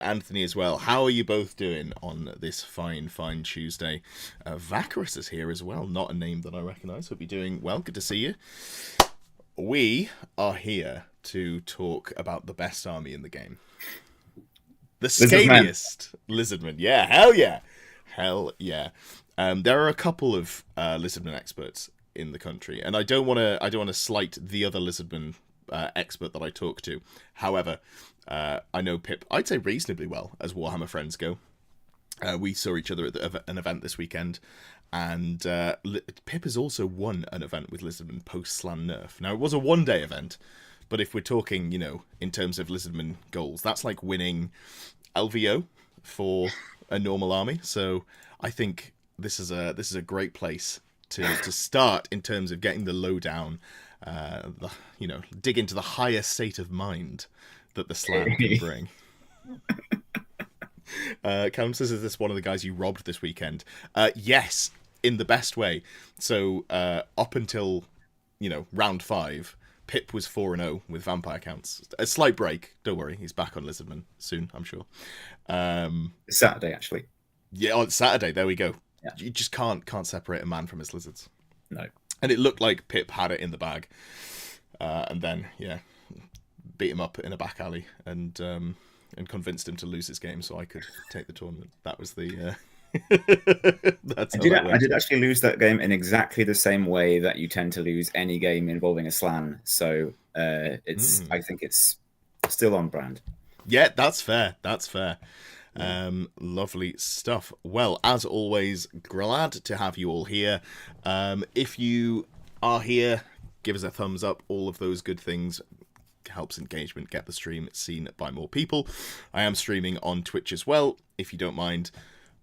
Anthony as well. How are you both doing on this fine Tuesday? Vacarus is here as well, not a name that I recognise. Hope you're doing well. Good to see you. We are here to talk about the best army in the game. The scaliest Lizardmen. Yeah, hell yeah. Hell yeah. There are a couple of Lizardmen experts in the country, and I don't want to slight the other Lizardmen expert that I talk to. However, I know Pip, I'd say reasonably well as Warhammer friends go. We saw each other at an event this weekend, and Pip has also won an event with Lizardmen post Slann nerf. Now, it was a one-day event, but if we're talking, in terms of Lizardmen goals, that's like winning LVO for a normal army. So I think this is a great place to start in terms of getting the lowdown, dig into the higher state of mind that the Slann can bring. Callum says, is this one of the guys you robbed this weekend? Yes, in the best way. So up until round 5, Pip was 4-0 with vampire counts. A slight break, don't worry, he's back on Lizardmen soon, I'm sure. Saturday, actually. Yeah, on Saturday, there we go. Yeah. You just can't separate a man from his lizards. No. And it looked like Pip had it in the bag. And then, beat him up in a back alley and convinced him to lose his game so I could take the tournament. That was the... I did actually lose that game in exactly the same way that you tend to lose any game involving a Slann. So I think it's still on brand. Yeah, that's fair. Lovely stuff. Well, as always, glad to have you all here. If you are here, give us a thumbs up. All of those good things helps engagement, get the stream seen by more people. I am streaming on Twitch as well. If you don't mind,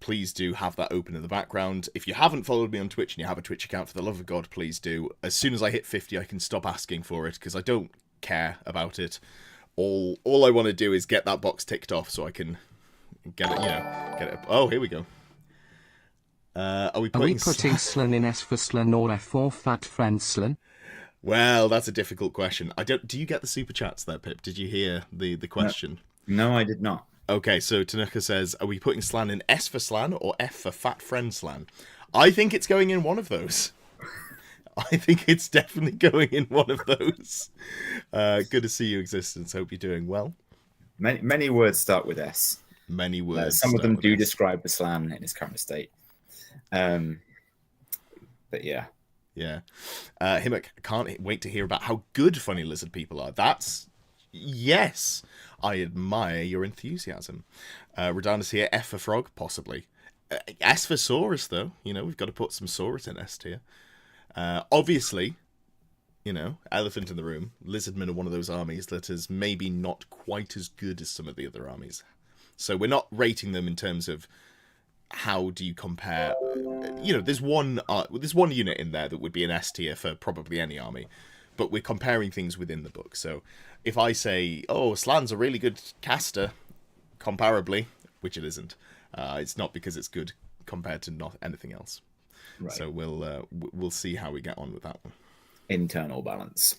please do have that open in the background. If you haven't followed me on Twitch and you have a Twitch account, for the love of God, please do. As soon as I hit 50, I can stop asking for it because I don't care about it. All I want to do is get that box ticked off so I can get it. Oh, here we go. Are we putting Slann in S for Slann or F for Fat Friend Slann? Well, that's a difficult question. Do you get the super chats there, Pip? Did you hear the question? No, I did not. Okay, so Tanuka says, are we putting Slann in S for Slann or F for Fat Friend Slann? I think it's going in one of those. I think it's definitely going in one of those. Good to see you, Existence. Hope you're doing well. Many words start with S. Many words. Some of them do describe the Slann in its current state. But yeah. Yeah. Himmock, can't wait to hear about how good funny lizard people are. Yes. I admire your enthusiasm. Radana's here. F for frog, possibly. S for Saurus, though. We've got to put some Saurus in S tier. Obviously, elephant in the room. Lizardmen are one of those armies that is maybe not quite as good as some of the other armies. So we're not rating them in terms of how do you compare. There's one unit in there that would be an S tier for probably any army, but we're comparing things within the book. So if I say, oh, Slann's a really good caster, comparably, which it isn't, it's not because it's good compared to not anything else. Right. So we'll see how we get on with that one. Internal balance,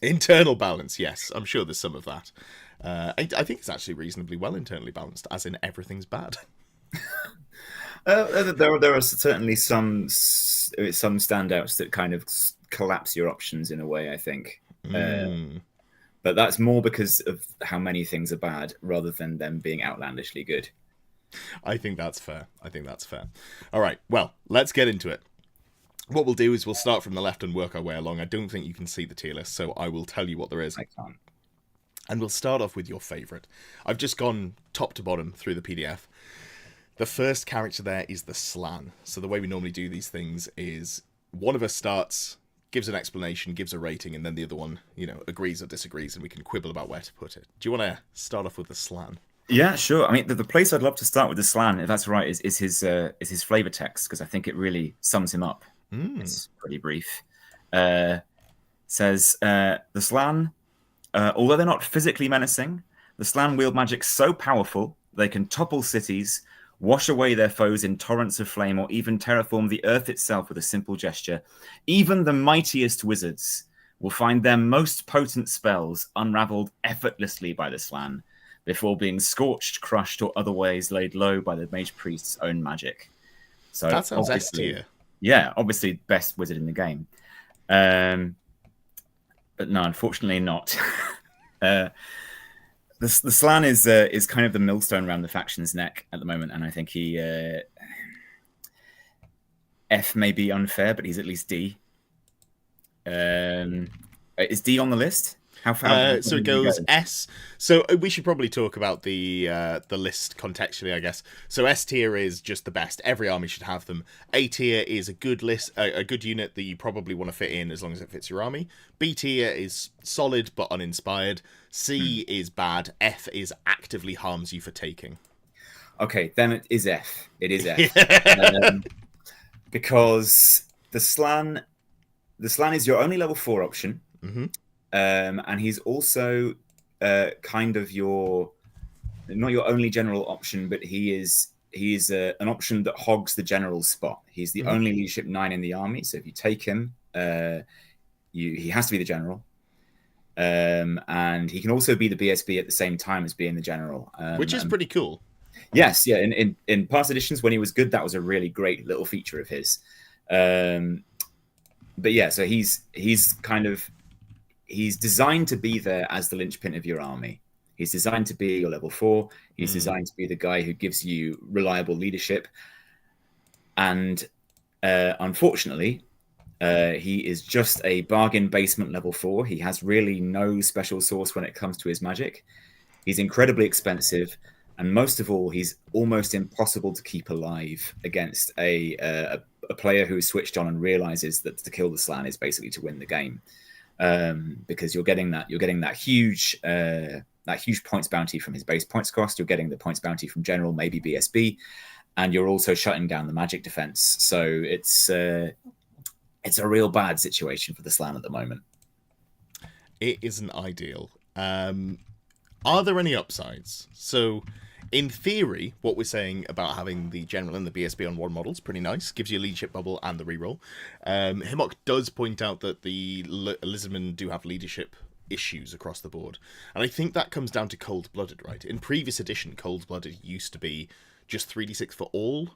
yes. I'm sure there's some of that. I think it's actually reasonably well internally balanced, as in everything's bad. There are certainly some standouts that kind of collapse your options in a way, I think. But that's more because of how many things are bad rather than them being outlandishly good. I think that's fair. All right, well, let's get into it. What we'll do is we'll start from the left and work our way along. I don't think you can see the tier list, so I will tell you what there is. I can't. And we'll start off with your favourite. I've just gone top to bottom through the PDF. The first character there is the Slann. So the way we normally do these things is one of us starts, gives an explanation, gives a rating, and then the other one, agrees or disagrees, and we can quibble about where to put it. Do you want to start off with the Slann? Yeah, sure. I mean, the place I'd love to start with the Slann, if that's right, is his flavor text, because I think it really sums him up. It's pretty brief. Says, the Slann, although they're not physically menacing, the Slann wield magic so powerful they can topple cities, wash away their foes in torrents of flame, or even terraform the earth itself with a simple gesture. Even the mightiest wizards will find their most potent spells unraveled effortlessly by the Slann, before being scorched, crushed, or otherwise laid low by the Mage-Priest's own magic. So That sounds S obviously, tier. yeah, obviously best wizard in the game. But no, unfortunately not. The Slann is kind of the millstone around the faction's neck at the moment, and I think he F may be unfair, but he's at least D. Is D on the list? How far? So it goes S. So we should probably talk about the list contextually, I guess. So S tier is just the best. Every army should have them. A tier is a good list, a good unit that you probably want to fit in as long as it fits your army. B tier is solid but uninspired. C is bad. F is actively harms you for taking. Okay, then it is F. It is F. Because the Slann is your only level 4 option. Mm-hmm. And he's also kind of not your only general option, but he is an option that hogs the general spot. He's the only leadership 9 in the army, so if you take him, he has to be the general. And he can also be the BSB at the same time as being the general, which is pretty cool. Yes, yeah. In past editions, when he was good, that was a really great little feature of his. But yeah, so he's designed to be there as the linchpin of your army. He's designed to be your level 4. He's designed to be the guy who gives you reliable leadership. And unfortunately, he is just a bargain basement level 4. He has really no special source when it comes to his magic. He's incredibly expensive. And most of all, he's almost impossible to keep alive against a player who is switched on and realizes that to kill the Slann is basically to win the game. Because you're getting that huge points bounty from his base points cost. You're getting the points bounty from general, maybe BSB, and you're also shutting down the magic defense. So it's a real bad situation for the Slann at the moment. It isn't ideal. Are there any upsides? So, in theory, what we're saying about having the general and the BSB on one model is pretty nice. Gives you a leadership bubble and the reroll. Himok does point out that the Lizardmen do have leadership issues across the board. And I think that comes down to Cold-Blooded, right? In previous edition, Cold-Blooded used to be just 3d6 for all.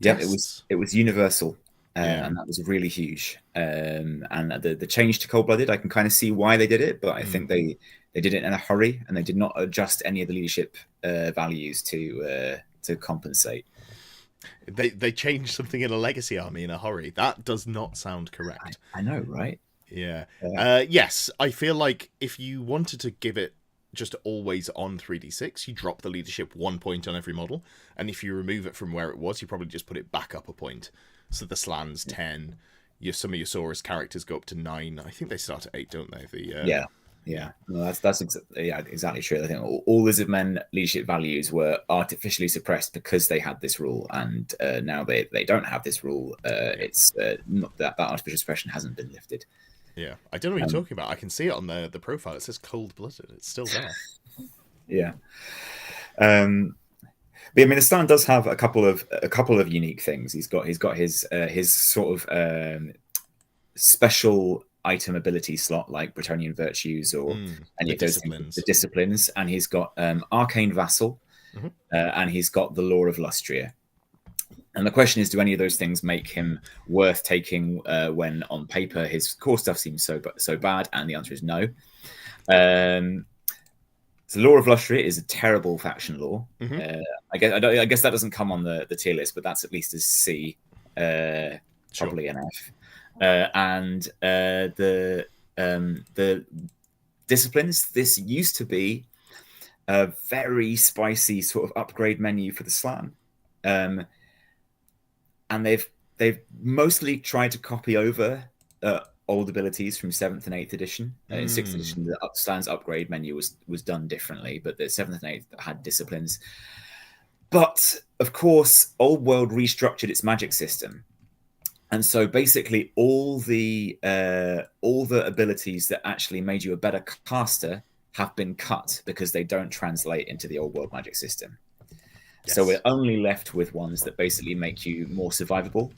Yeah, tests. it was universal. And that was really huge. And the change to Cold-Blooded, I can kind of see why they did it, but I think they did it in a hurry, and they did not adjust any of the leadership values to compensate. They changed something in a legacy army in a hurry. That does not sound correct. I know, right? Yeah. Yes, I feel like if you wanted to give it just always on 3d6, you drop the leadership 1 point on every model, and if you remove it from where it was, you probably just put it back up a point. So the Slann's 10, some of your Saurus characters go up to 9. I think they start at 8, don't they? Yeah. No, that's exactly true. I think all Lizardmen leadership values were artificially suppressed because they had this rule, and now they don't have this rule. It's not that artificial suppression hasn't been lifted. Yeah, I don't know what you're talking about. I can see it on the profile. It says Cold-Blooded. It's still there. Yeah. But I mean, the Slann does have a couple of unique things. He's got his sort of special item ability slot like Bretonnian Virtues or any of those disciplines. The disciplines, and he's got Arcane Vassal, and he's got the Law of Lustria. And the question is, do any of those things make him worth taking when on paper his core stuff seems so bad? And the answer is no. So Law of Lustria is a terrible faction law. I guess that doesn't come on the tier list, but that's at least a C, probably an F. And the disciplines, this used to be a very spicy sort of upgrade menu for the Slann. And they've mostly tried to copy over old abilities from 7th and 8th edition. In 6th edition, the Slann's upgrade menu was done differently, but the 7th and 8th had disciplines. But of course, Old World restructured its magic system. And so basically all the abilities that actually made you a better caster have been cut because they don't translate into the Old World magic system. Yes. So we're only left with ones that basically make you more survivable.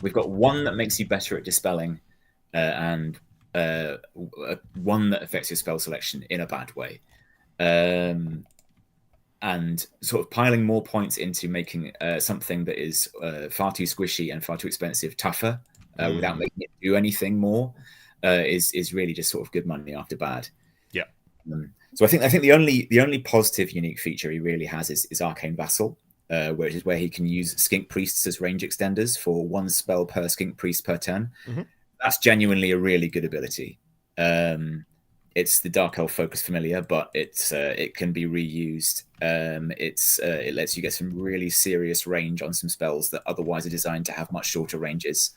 We've got one that makes you better at dispelling, and one that affects your spell selection in a bad way. and sort of piling more points into making something that is far too squishy and far too expensive tougher without making it do anything more is really just sort of good money after bad. Yeah. So I think the only positive unique feature he really has is Arcane Vassal, where he can use Skink Priests as range extenders for 1 spell per Skink Priest per turn. That's genuinely a really good ability. It's the Dark Elf focus familiar, but it can be reused. It lets you get some really serious range on some spells that otherwise are designed to have much shorter ranges.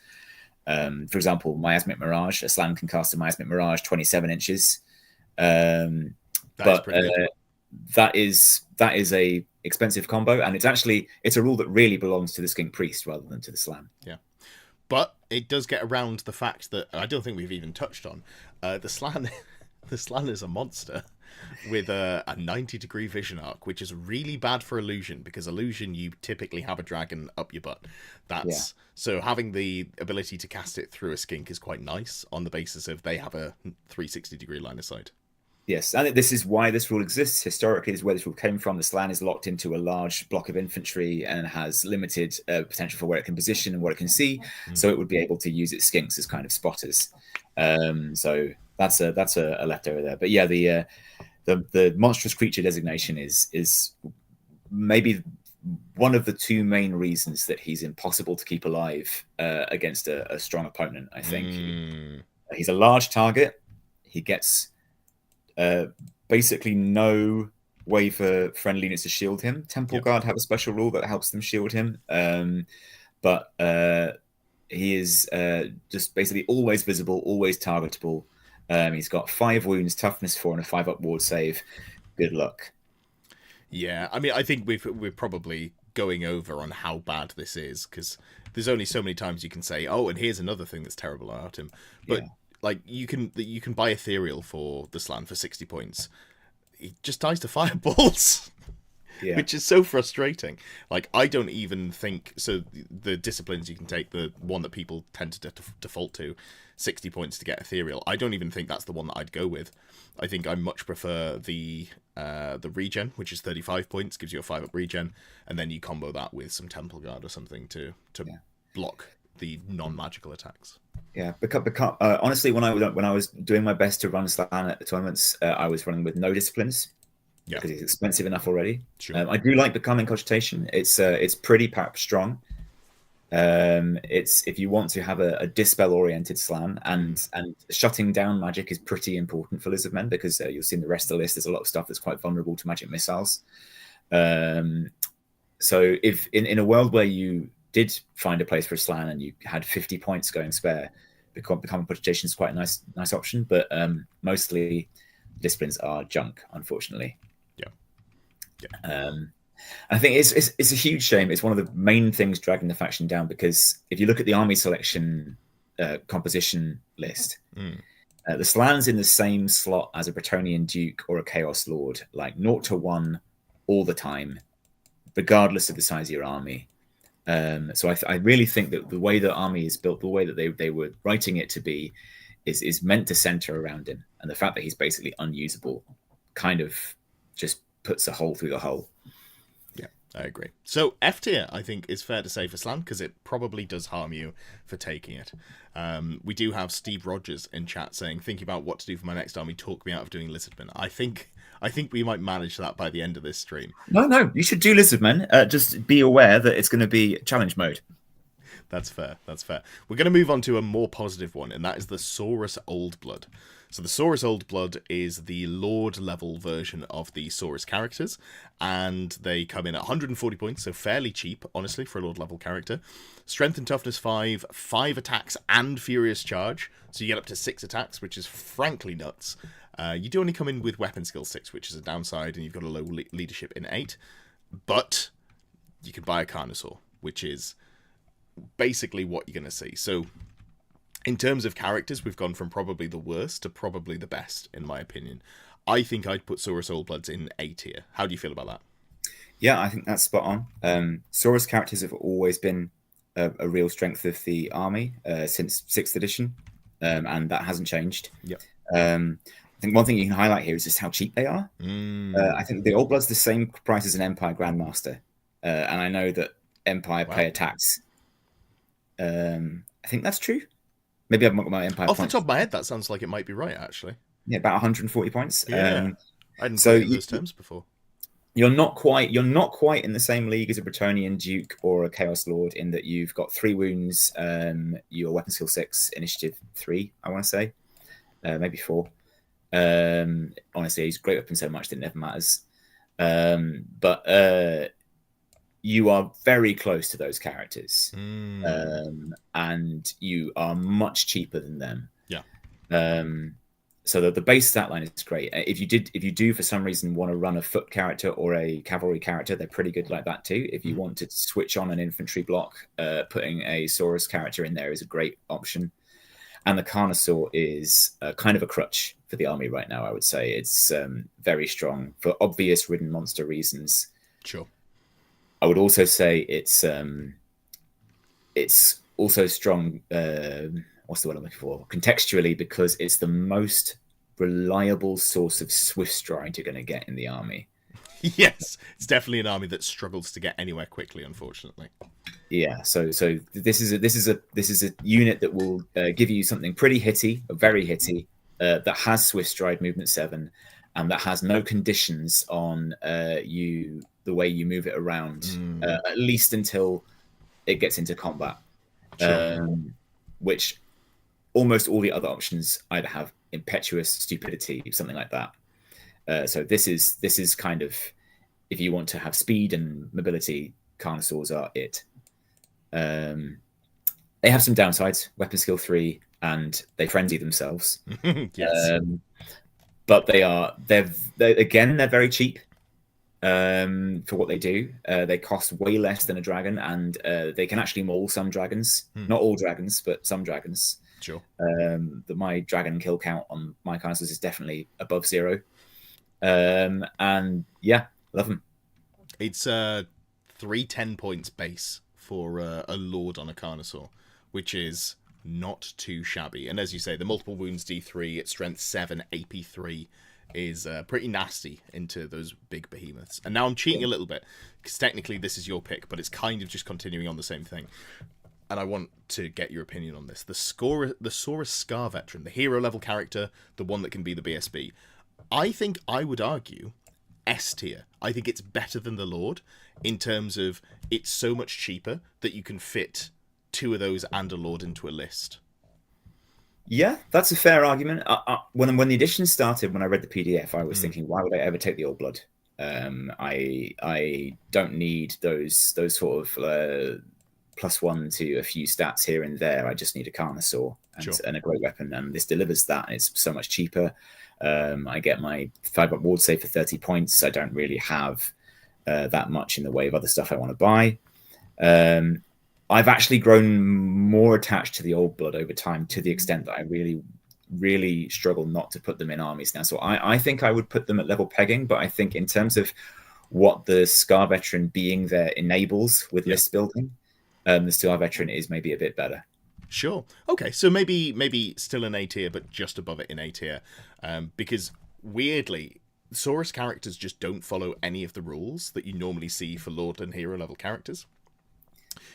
For example, Miasmic Mirage, a Slann can cast a Miasmic Mirage 27 inches. But that is a expensive combo, and it's a rule that really belongs to the Skink Priest rather than to the Slann. Yeah. But it does get around the fact that I don't think we've even touched on the Slann. The Slann is a monster with a 90-degree vision arc, which is really bad for illusion, because illusion you typically have a dragon up your butt. So having the ability to cast it through a skink is quite nice on the basis of they have a 360-degree line of sight. Yes, and this is why this rule exists. Historically, is where this rule came from. The Slann is locked into a large block of infantry and has limited potential for where it can position and what it can see. So it would be able to use its skinks as kind of spotters. So that's a leftover there. But yeah, the monstrous creature designation is maybe one of the 2 main reasons that he's impossible to keep alive against a strong opponent. I think he's a large target. He gets basically no way for friendly units to shield him. Temple Guard have a special rule that helps them shield him, but he is just basically always visible, always targetable. He's got 5 wounds, toughness 4, and a 5 up ward save. Good luck. Yeah, I mean, I think we're probably going over on how bad this is, because there's only so many times you can say, oh, and here's another thing that's terrible about him. But like you can buy Ethereal for the Slann for 60 points. He just dies to fireballs. Which is so frustrating. Like, I don't even think so. The disciplines you can take, the one that people tend to default to, 60 points to get Ethereal, I don't even think that's the one that I'd go with. I think I much prefer the regen, which is 35 points, gives you a 5 up regen, and then you combo that with some Temple Guard or something to block the non-magical attacks. Yeah, because honestly, when I was doing my best to run Slann at the tournaments, I was running with no disciplines. Because it's expensive enough already. Sure. I do like Becoming Cogitation. It's pretty perhaps strong. It's if you want to have a dispel oriented Slann, and shutting down magic is pretty important for Lizardmen, because you'll see in the rest of the list there's a lot of stuff that's quite vulnerable to magic missiles. So if in a world where you did find a place for a Slann and you had 50 points going spare, Becoming Cogitation is quite a nice option, but mostly disciplines are junk, unfortunately. I think it's a huge shame. It's one of the main things dragging the faction down, because if you look at the army selection composition list, the Slann's in the same slot as a Bretonnian Duke or a Chaos Lord, like 0 to 1 all the time, regardless of the size of your army. So I really think that the way the army is built, the way that they were writing it to be, is meant to center around him, and the fact that he's basically unusable kind of just puts a hole through the hole. Yeah, I agree. So F tier, I think, is fair to say for Slann, because it probably does harm you for taking it. We do have Steve Rogers in chat saying, thinking about what to do for my next army, talk me out of doing Lizardmen. I think we might manage that by the end of this stream. No, you should do Lizardmen. Just be aware that it's going to be challenge mode. That's fair. We're going to move on to a more positive one, and that is the Saurus Old Blood. So the Saurus Old Blood is the Lord level version of the Saurus characters, and they come in at 140 points, so fairly cheap, honestly, for a Lord level character. Strength and Toughness 5, 5 attacks and Furious Charge, so you get up to 6 attacks, which is frankly nuts. You do only come in with Weapon Skill 6, which is a downside, and you've got a low leadership in 8, but you can buy a Carnosaur, which is basically what you're going to see. So in terms of characters, we've gone from probably the worst to probably the best, in my opinion. I think I'd put Saurus Old Bloods in A tier. How do you feel about that? Yeah, I think that's spot on. Saurus characters have always been a real strength of the army since 6th edition, and that hasn't changed. Yep. think one thing you can highlight here is just how cheap they are. Mm. I think the Old Blood's the same price as an Empire Grandmaster, and I know that Empire pay a tax. I think that's true. Maybe I've got my Empire Off points. the top of my head, that sounds like it might be right, actually. Yeah, about 140 points. Yeah, I hadn't so put it in those terms before. You're not quite in the same league as a Bretonnian Duke or a Chaos Lord in that you've got 3 wounds, your weapon skill 6, initiative 3, I want to say, maybe 4. Honestly, he's great weapon so much that it never matters. But you are very close to those characters, and you are much cheaper than them. Yeah. So the base stat line is great. If you do for some reason want to run a foot character or a cavalry character, they're pretty good like that too. If you want to switch on an infantry block, putting a Saurus character in there is a great option. And the Carnosaur is kind of a crutch for the army right now, I would say. It's very strong for obvious ridden monster reasons. Sure. I would also say it's also strong. What's the word I'm looking for? Contextually, because it's the most reliable source of swift stride you're going to get in the army. Yes, it's definitely an army that struggles to get anywhere quickly, unfortunately. Yeah, so this is a unit that will give you something pretty hitty, very hitty, that has swift stride, movement 7, and that has no conditions on the way you move it around, at least until it gets into combat, Sure. which almost all the other options either have impetuous, stupidity, something like that. So this is kind of, if you want to have speed and mobility, Carnosaurs are it. They have some downsides, weapon skill 3, and they frenzy themselves. Yes. But they're very cheap for what they do. They cost way less than a dragon, and they can actually maul some dragons. Not all dragons, but some dragons. Sure. My dragon kill count on my Carnosaurs is definitely above 0. And yeah, love them. It's 310 points base for a Lord on a Carnosaur, which is not too shabby. And as you say, the multiple wounds D3, its strength 7, AP 3 is pretty nasty into those big behemoths. And now I'm cheating a little bit, because technically this is your pick, but it's kind of just continuing on the same thing. And I want to get your opinion on this. The Saurus Scar Veteran, the hero level character, the one that can be the BSB. I think I would argue S tier. I think it's better than the Lord in terms of it's so much cheaper that you can fit 2 of those and a Lord into a list. Yeah, that's a fair argument. When the edition started, when I read the PDF, I was thinking, why would I ever take the Old Blood? I don't need those sort of +1 to a few stats here and there. I just need a Carnosaur and a great weapon, and this delivers that. It's so much cheaper. I get my 5-up ward save for 30 points. I don't really have that much in the way of other stuff I want to buy. I've actually grown more attached to the Old Blood over time, to the extent that I really, really struggle not to put them in armies now. So I think I would put them at level pegging, but I think in terms of what the Scar Veteran being there enables with list building, the Scar Veteran is maybe a bit better. Sure. Okay, so maybe still an A tier, but just above it in A tier. Because weirdly, Saurus characters just don't follow any of the rules that you normally see for Lord and Hero level characters.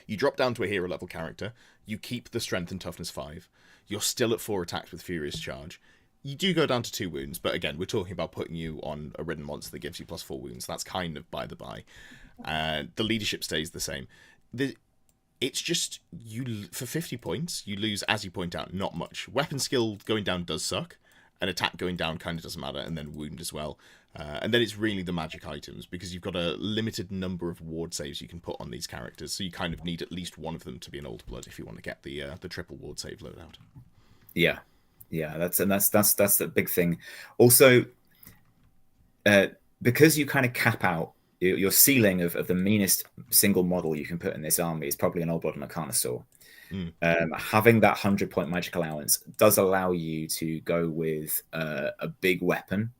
You drop down to a hero level character, you keep the strength and toughness 5, you're still at 4 attacks with Furious Charge. You do go down to 2 wounds, but again, we're talking about putting you on a ridden monster that gives you +4 wounds. That's kind of by the by. The leadership stays the same. It's just, for 50 points, you lose, as you point out, not much. Weapon skill going down does suck, and attack going down kind of doesn't matter, and then wound as well. And then it's really the magic items, because you've got a limited number of ward saves you can put on these characters, so you kind of need at least one of them to be an Old Blood if you want to get the triple ward save loadout. Yeah, that's the big thing. Also, because you kind of cap out your ceiling of the meanest single model you can put in this army is probably an Old Blood and a Carnosaur. Having that 100-point magic allowance does allow you to go with a big weapon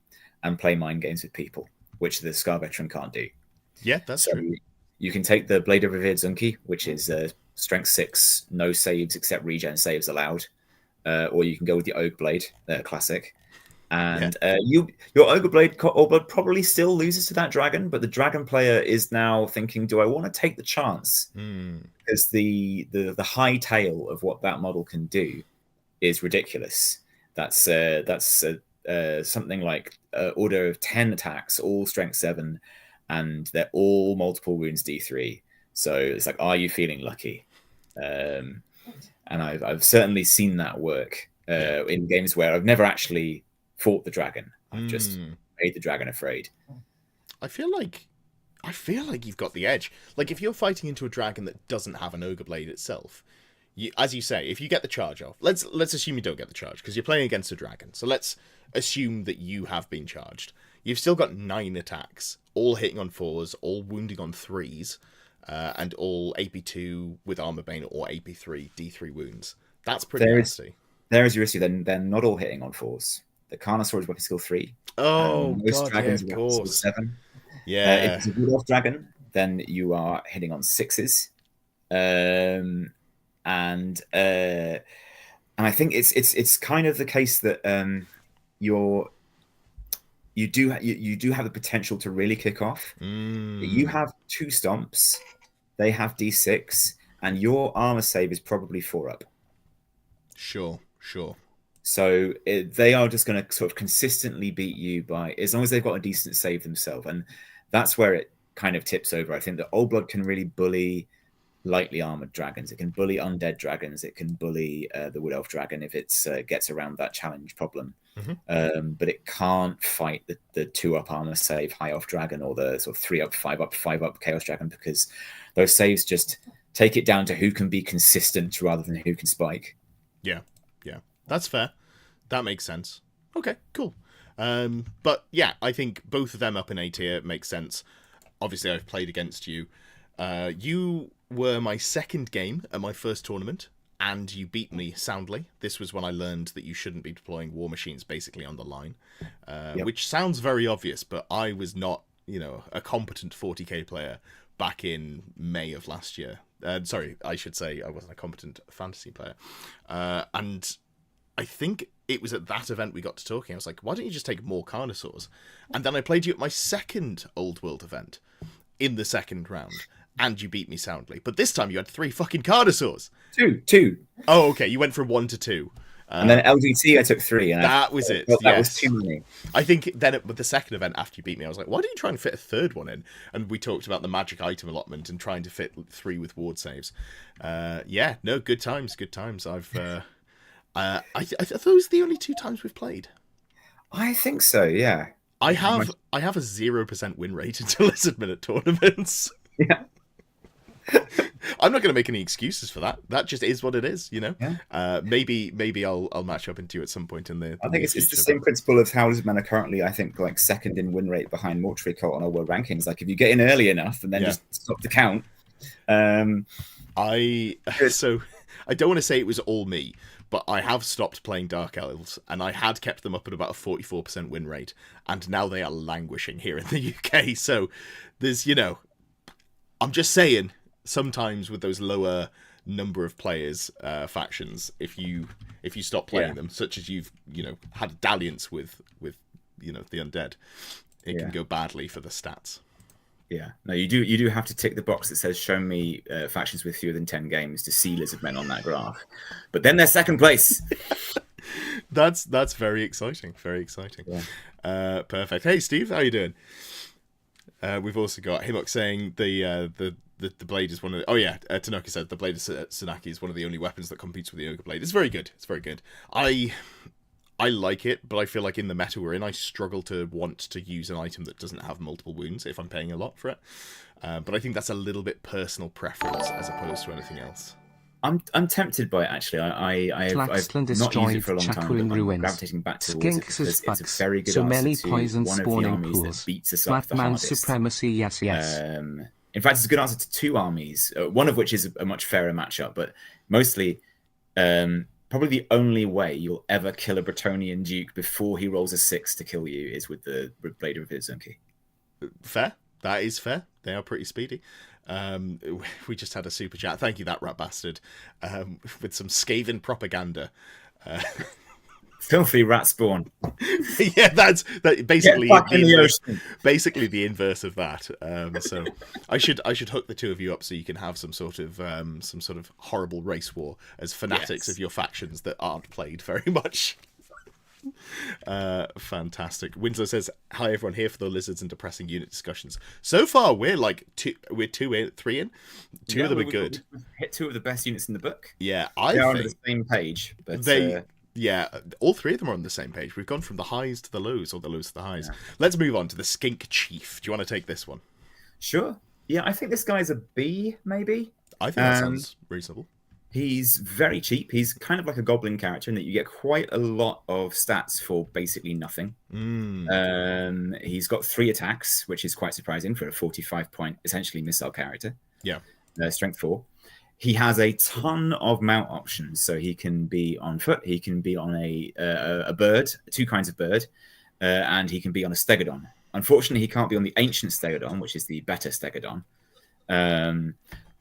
and play mind games with people, which the Scar Veteran can't do. Yeah, that's true. You can take the Blade of Revered Zunki, which is strength 6, no saves except regen saves allowed, or you can go with the Oak Blade, classic. And your Ogre Blade probably still loses to that dragon, but the dragon player is now thinking, do I want to take the chance? Because the high tail of what that model can do is ridiculous. That's something like order of 10 attacks, all strength 7, and they're all multiple wounds D3. So it's like, are you feeling lucky? And I've certainly seen that work in games where I've never actually fought the dragon. I've just made the dragon afraid. I feel like you've got the edge. Like, if you're fighting into a dragon that doesn't have an Ogre Blade itself, as you say, if you get the charge off, let's assume you don't get the charge because you're playing against a dragon. So let's assume that you have been charged. You've still got 9 attacks, all hitting on 4s, all wounding on 3s, and all AP2 with Armor Bane or AP3 D3 wounds. That's pretty nasty. There is your issue. Then they're not all hitting on 4s. The Carnosaur is weapon skill 3. Oh, most God, dragons yeah, are weapon skill 7. Yeah. If it's a Wood Elf dragon, then you are hitting on 6s. And I think it's kind of the case that you do have the potential to really kick off. You have 2 stomps, they have D6, and your armor save is probably 4 up. Sure. So they are just going to sort of consistently beat you by, as long as they've got a decent save themselves, and that's where it kind of tips over. I think that Old Blood can really bully lightly armored dragons. It can bully undead dragons. It can bully the Wood Elf dragon if it gets around that challenge problem. But it can't fight the 2-up armor save High Elf dragon or the sort of 3-up, 5-up Chaos dragon, because those saves just take it down to who can be consistent rather than who can spike. Yeah. That's fair. That makes sense. Okay, cool. But yeah, I think both of them up in A tier makes sense. Obviously, I've played against you. You were my second game at my first tournament, and you beat me soundly. This was when I learned that you shouldn't be deploying war machines basically on the line, which sounds very obvious, but I was not, a competent 40k player back in May of last year. Sorry, I should say I wasn't a competent fantasy player. And I think it was at that event we got to talking. I was like, why don't you just take more Carnosaurs? And then I played you at my second Old World event in the second round, and you beat me soundly. But this time you had 3 fucking Carnosaurs. Two. Oh, okay. You went from 1 to 2. And then LGT, I took 3. And that was it. That was too many. I think then with the second event after you beat me, I was like, why don't you try and fit a third one in? And we talked about the magic item allotment and trying to fit 3 with ward saves. Good times. Are those the only 2 times we've played? I think so, yeah. I have a 0% win rate into Lizardmen at tournaments. Yeah. I'm not going to make any excuses for that. That just is what it is, Yeah. Maybe I'll match up into you at some point in the. I think it's the same principle of how Lizardmen are currently, I think, like second in win rate behind Mortuary Cult on our world rankings. Like if you get in early enough and then just stop the count. I don't want to say it was all me, but I have stopped playing Dark Elves, and I had kept them up at about a 44% win rate, and now they are languishing here in the UK. So there's, I'm just saying, sometimes with those lower number of players factions, if you stop playing them, such as you've had a dalliance with the undead, it can go badly for the stats. Yeah, no, you do have to tick the box that says show me factions with fewer than 10 games to see Lizardmen on that graph. But then they're second place. That's very exciting. Very exciting. Yeah. Perfect. Hey Steve, how are you doing? We've also got Himok saying the blade is one of the... Tanaka said the blade of Tsunaki is one of the only weapons that competes with the Ogre Blade. It's very good. I like it, but I feel like in the meta we're in, I struggle to want to use an item that doesn't have multiple wounds if I'm paying a lot for it. But I think that's a little bit personal preference as opposed to anything else. I'm tempted by it, actually. I've not used it for a long time, but I'm gravitating back towards it because it's a very good answer to one of the armies that beats us up the hardest. Supremacy, yes. In fact, it's a good answer to 2 armies, one of which is a much fairer matchup, but mostly... probably the only way you'll ever kill a Bretonnian Duke before he rolls a 6 to kill you is with the Blade of Vizunki. Fair. That is fair. They are pretty speedy. We just had a super chat. Thank you, that rat bastard. With some scathing propaganda. Filthy rat spawn. Yeah, that's basically Get back in the inverse, ocean. basically the inverse of that. So I should hook the two of you up so you can have some sort of horrible race war as fanatics of your factions that aren't played very much. Fantastic. Winslow says, "Hi everyone, here for the lizards and depressing unit discussions." So far, we're like three in. Two of them are good. We've hit two of the best units in the book. Yeah, They are on the same page, but yeah, all three of them are on the same page. We've gone from the highs to the lows, or the lows to the highs. Yeah. Let's move on to the Skink Chief. Do you want to take this one? Sure. Yeah, I think this guy's a B, maybe. I think that sounds reasonable. He's very cheap. He's kind of like a goblin character in that you get quite a lot of stats for basically nothing. He's got 3 attacks, which is quite surprising for a 45-point, essentially missile character. Yeah. Strength 4. He has a ton of mount options, so he can be on foot, he can be on a bird, 2 kinds of bird, and he can be on a Stegadon. Unfortunately, he can't be on the ancient Stegadon, which is the better Stegadon.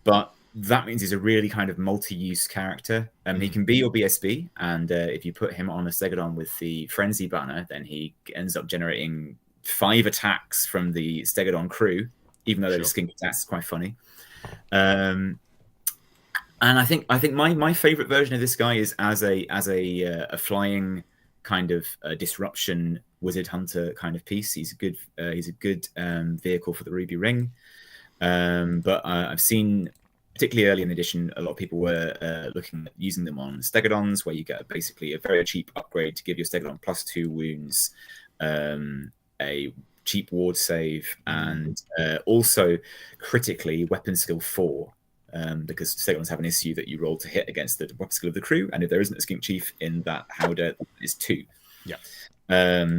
But that means he's a really kind of multi-use character. He can be your BSB, and if you put him on a Stegadon with the Frenzy banner, then he ends up generating 5 attacks from the Stegadon crew, even though they're skink attacks. It's quite funny. And I think my favorite version of this guy is as a flying kind of disruption wizard hunter kind of piece. He's a good vehicle for the Ruby Ring. But I've seen, particularly early in the edition, a lot of people were looking at using them on Stegadons, where you get basically a very cheap upgrade to give your Stegadon +2 wounds, a cheap ward save, and also critically weapon skill 4. Because Stegadons have an issue that you roll to hit against the weapon skill of the crew, and if there isn't a Skink Chief in that howdah, it's 2. Yeah.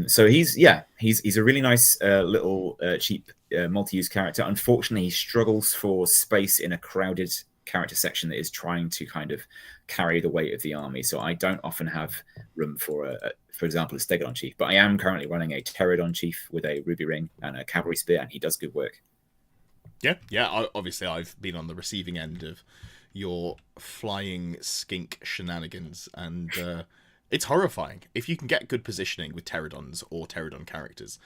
So he's a really nice little cheap multi-use character. Unfortunately, he struggles for space in a crowded character section that is trying to kind of carry the weight of the army. So I don't often have room for example, a Stegadon Chief. But I am currently running a Pterodon Chief with a Ruby Ring and a Cavalry Spear, and he does good work. Yeah. Obviously, I've been on the receiving end of your flying skink shenanigans, and it's horrifying. If you can get good positioning with Pterodons or Pterodon characters,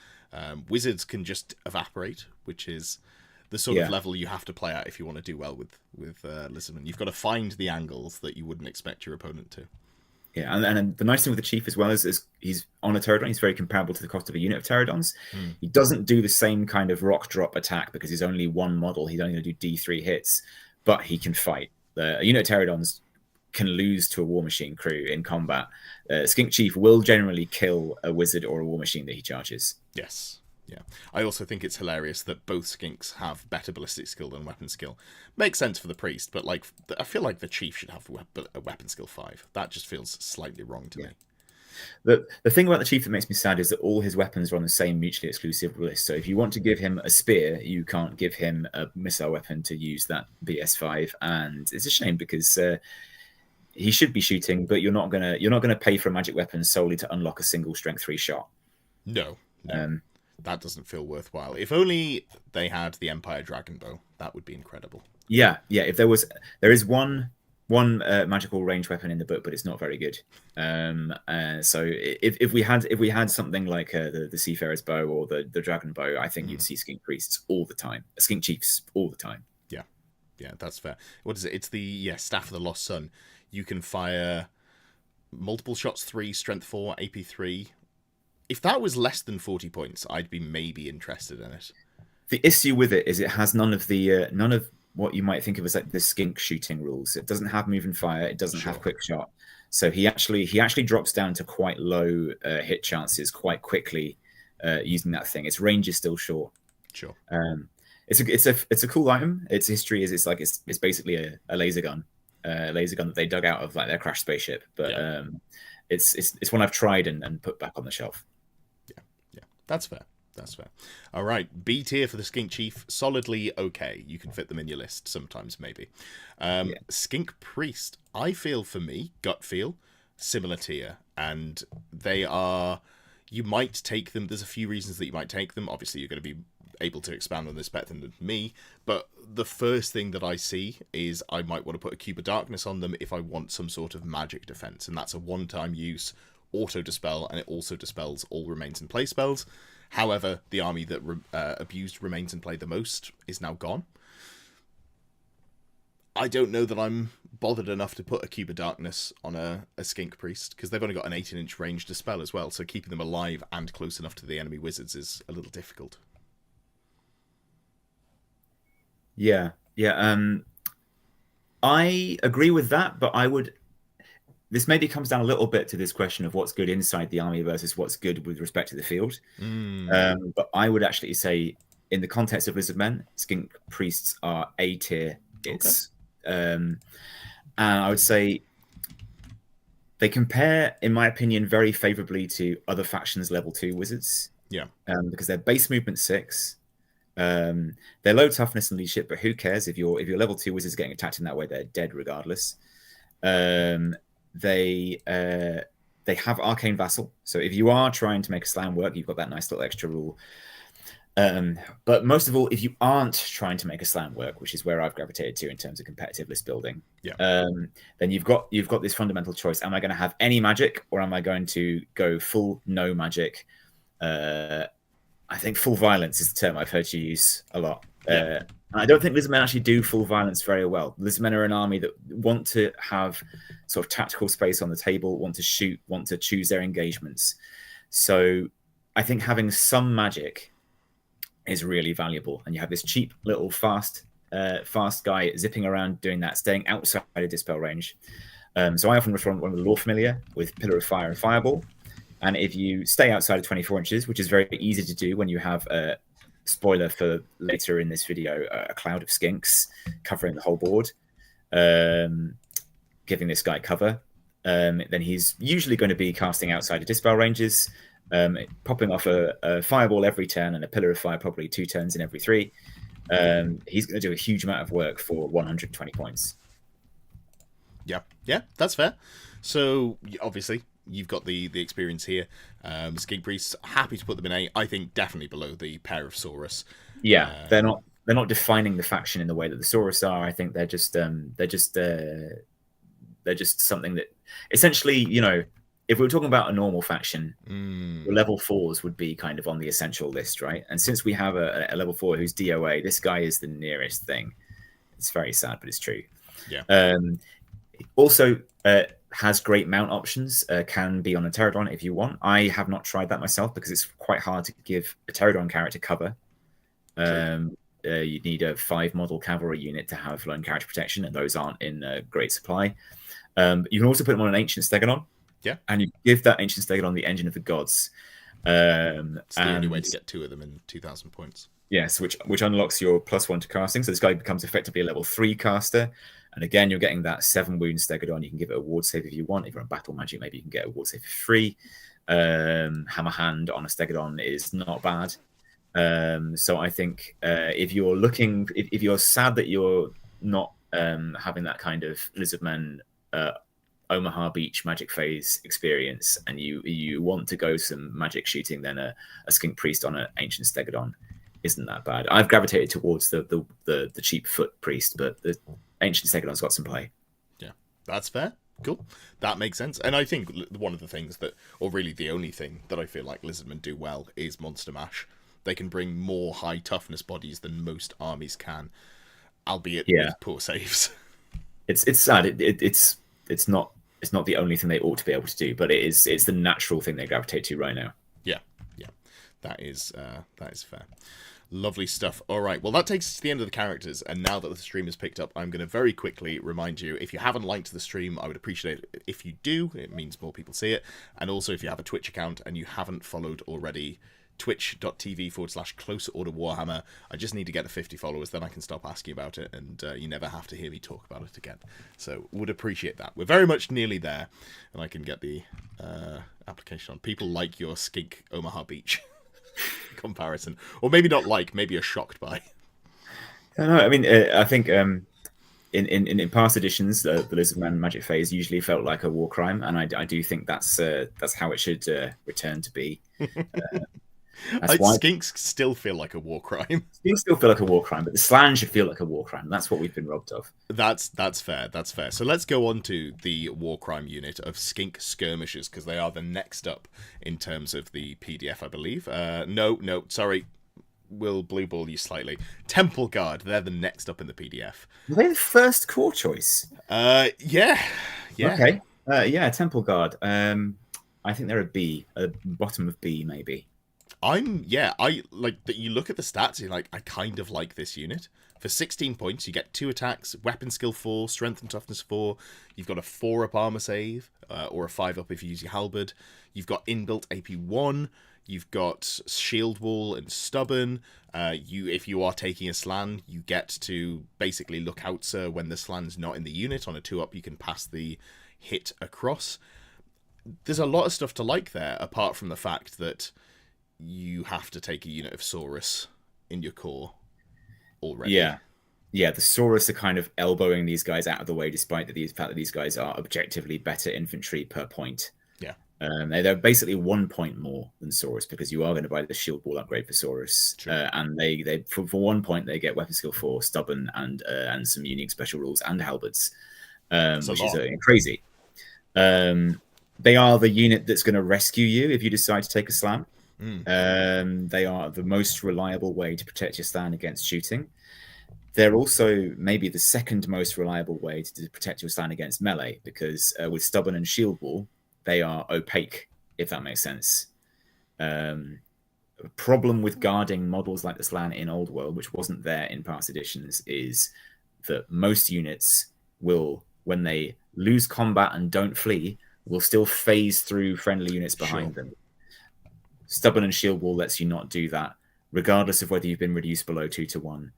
wizards can just evaporate, which is the sort of level you have to play at if you want to do well with Lizardmen. You've got to find the angles that you wouldn't expect your opponent to. Yeah, and the nice thing with the Chief as well is he's on a Pterodon. He's very comparable to the cost of a unit of Pterodons. He doesn't do the same kind of rock drop attack because he's only one model. He's only going to do D3 hits, but he can fight. A unit of Pterodons can lose to a War Machine crew in combat. Skink Chief will generally kill a wizard or a War Machine that he charges. Yes. Yeah, I also think it's hilarious that both Skinks have better ballistic skill than weapon skill. Makes sense for the priest, but like I feel like the chief should have a weapon skill 5. That just feels slightly wrong to me. The thing about the Chief that makes me sad is that all his weapons are on the same mutually exclusive list. So if you want to give him a spear, you can't give him a missile weapon to use that BS5, and it's a shame because he should be shooting, but you're not gonna pay for a magic weapon solely to unlock a single strength 3 shot. No. That doesn't feel worthwhile. If only they had the Empire Dragon Bow, that would be incredible. Yeah. If there is one magical range weapon in the book, but it's not very good. So if we had something like the Seafarer's Bow or the Dragon Bow, I think you'd see Skink Priests all the time, Skink Chiefs all the time. Yeah, that's fair. What is it? It's the Staff of the Lost Sun. You can fire multiple shots, 3, strength 4, AP 3. If that was less than 40 points, I'd be maybe interested in it. The issue with it is it has none of what you might think of as like the skink shooting rules. It doesn't have move and fire. It doesn't have quick shot. So he actually drops down to quite low hit chances quite quickly using that thing. Its range is still short. Sure. It's a cool item. Its history is it's basically a laser gun, that they dug out of like their crashed spaceship. But it's one I've tried and put back on the shelf. Yeah, that's fair. All right, B tier for the Skink Chief, solidly okay. You can fit them in your list sometimes, maybe. Skink Priest, I feel for me, gut feel, similar tier, and they are. You might take them. There's a few reasons that you might take them. Obviously, you're going to be able to expand on this better than me, but the first thing that I see is I might want to put a Cube of Darkness on them if I want some sort of magic defense, and that's a one-time use auto-dispel, and it also dispels all remains in play spells. However, the army that abused remains in play the most is now gone. I don't know that I'm bothered enough to put a Cube of Darkness on a Skink Priest, because they've only got an 18-inch range to spell as well, so keeping them alive and close enough to the enemy wizards is a little difficult. Yeah. I agree with that, but this maybe comes down a little bit to this question of what's good inside the army versus what's good with respect to the field. But I would actually say, in the context of Lizardmen, Skink Priests are A tier. And I would say they compare, in my opinion, very favorably to other factions level 2 wizards. Yeah. Because they're base movement 6. They're low toughness and leadership, but who cares if your level 2 wizards getting attacked in that way? They're dead regardless. They have Arcane Vassal, so if you are trying to make a Slann work, you've got that nice little extra rule. But most of all, if you aren't trying to make a Slann work, which is where I've gravitated to in terms of competitive list building, then you've got this fundamental choice: am I going to have any magic, or am I going to go full no magic? I think full violence is the term I've heard you use a lot. I don't think Lizardmen actually do full violence very well. Lizardmen are an army that want to have sort of tactical space on the table, want to shoot, want to choose their engagements. So I think having some magic is really valuable. And you have this cheap little fast guy zipping around doing that, staying outside of dispel range. So I often run one of the Lore Familiar with Pillar of Fire and Fireball. And if you stay outside of 24 inches, which is very easy to do when you have a spoiler for later in this video, a cloud of skinks covering the whole board, giving this guy cover, then he's usually going to be casting outside of dispel ranges, popping off a fireball every turn and a pillar of fire probably 2 turns in every 3. He's going to do a huge amount of work for 120 points. Yeah, that's fair. So obviously you've got the experience here. Skink Priests, happy to put them in A. I think definitely below the pair of Saurus. Yeah, they're not defining the faction in the way that the Saurus are. I think they're just something that essentially, you know, if we were talking about a normal faction, the level 4s would be kind of on the essential list, right? And since we have a level 4 who's DOA, this guy is the nearest thing. It's very sad, but it's true. Yeah. Also, has great mount options, can be on a Pterodon if you want. I have not tried that myself because it's quite hard to give a Pterodon character cover. You need a 5 model cavalry unit to have lone character protection, and those aren't in great supply. You can also put them on an ancient Stegadon. Yeah. And you give that ancient Stegadon the engine of the gods. It's the only way to get 2 of them in 2,000 points. Yes, which unlocks your +1 to casting. So this guy becomes effectively a level 3 caster. And again, you're getting that 7 wound Stegadon. You can give it a ward save if you want. If you're on battle magic, maybe you can get a ward save for free. Hammer hand on a Stegadon is not bad. So I think if you're sad that you're not having that kind of Lizardmen Omaha Beach magic phase experience, and you want to go some magic shooting, then a Skink Priest on an ancient Stegadon isn't that bad. I've gravitated towards the cheap foot priest, but the ancient Stegadon's got some play. Yeah, that's fair. Cool. That makes sense. And I think one of the things that, or really the only thing that I feel like Lizardmen do well is Monster Mash. They can bring more high toughness bodies than most armies can, albeit with poor saves. It's sad. It's not the only thing they ought to be able to do, but it's the natural thing they gravitate to right now. Yeah. That is fair. Lovely stuff. All right, well, that takes us to the end of the characters, and now that the stream is picked up, I'm going to very quickly remind you, if you haven't liked the stream, I would appreciate it if you do. It means more people see it. And also, if you have a Twitch account and you haven't followed already, twitch.tv/Close Order Warhammer. I just need to get to 50 followers, then I can stop asking about it, and you never have to hear me talk about it again. So, would appreciate that. We're very much nearly there, and I can get the application on. People like your Skink Omaha Beach comparison, or maybe not like, maybe are shocked by. I mean, I think in past editions, the Lizardman magic phase usually felt like a war crime, and I do think that's how it should return to be. That's why Skinks still feel like a war crime. Skinks still feel like a war crime, but the Slann should feel like a war crime. That's what we've been robbed of. That's fair. That's fair. So let's go on to the war crime unit of Skink skirmishers, because they are the next up in terms of the PDF, I believe. No, sorry. Will blue ball you slightly. Temple Guard, they're the next up in the PDF. Were they the first core choice? Yeah. Okay. Yeah, Temple Guard. I think they're a B, a bottom of B, maybe. I like that. You look at the stats, you're like, I kind of like this unit. For 16 points, you get 2 attacks, weapon skill 4, strength and toughness 4. You've got a 4-up armor save, or a 5-up if you use your halberd. You've got inbuilt AP 1. You've got shield wall and stubborn. If you are taking a Slann, you get to basically look out, sir, when the Slann's not in the unit. On a 2-up, you can pass the hit across. There's a lot of stuff to like there, apart from the fact that you have to take a unit of Saurus in your core already. Yeah, the Saurus are kind of elbowing these guys out of the way, despite the fact that these guys are objectively better infantry per point. Yeah. They're basically 1 point more than Saurus, because you are going to buy the shield wall upgrade for Saurus. And they for 1 point, they get weapon skill 4, stubborn, and some unique special rules and halberds, which is crazy. They are the unit that's going to rescue you if you decide to take a Slann. They are the most reliable way to protect your Slann against shooting. They're also maybe the second most reliable way to protect your Slann against melee, because with stubborn and shield wall, they are opaque, if that makes sense. A problem with guarding models like the Slann in Old World, which wasn't there in past editions, is that most units will, when they lose combat and don't flee, will still phase through friendly units behind them. Stubborn and shield wall lets you not do that, regardless of whether you've been reduced below 2-1.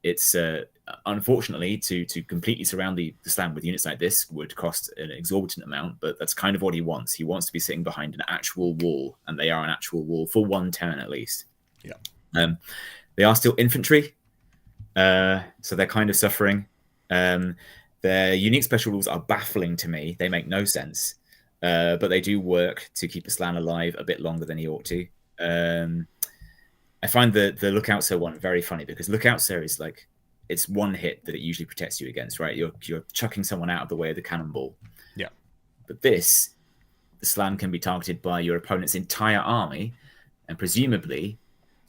It's unfortunately to completely surround the Slann with units like this would cost an exorbitant amount, but that's kind of what he wants. He wants to be sitting behind an actual wall, and they are an actual wall for 1 turn at least. Yeah. They are still infantry, so they're kind of suffering. Their unique special rules are baffling to me. They make no sense, but they do work to keep a Slann alive a bit longer than he ought to. I find the Lookout Sir one very funny, because Lookout Sir is like, it's 1 hit that it usually protects you against, right? You're chucking someone out of the way of the cannonball. Yeah. But the Slann can be targeted by your opponent's entire army, and presumably,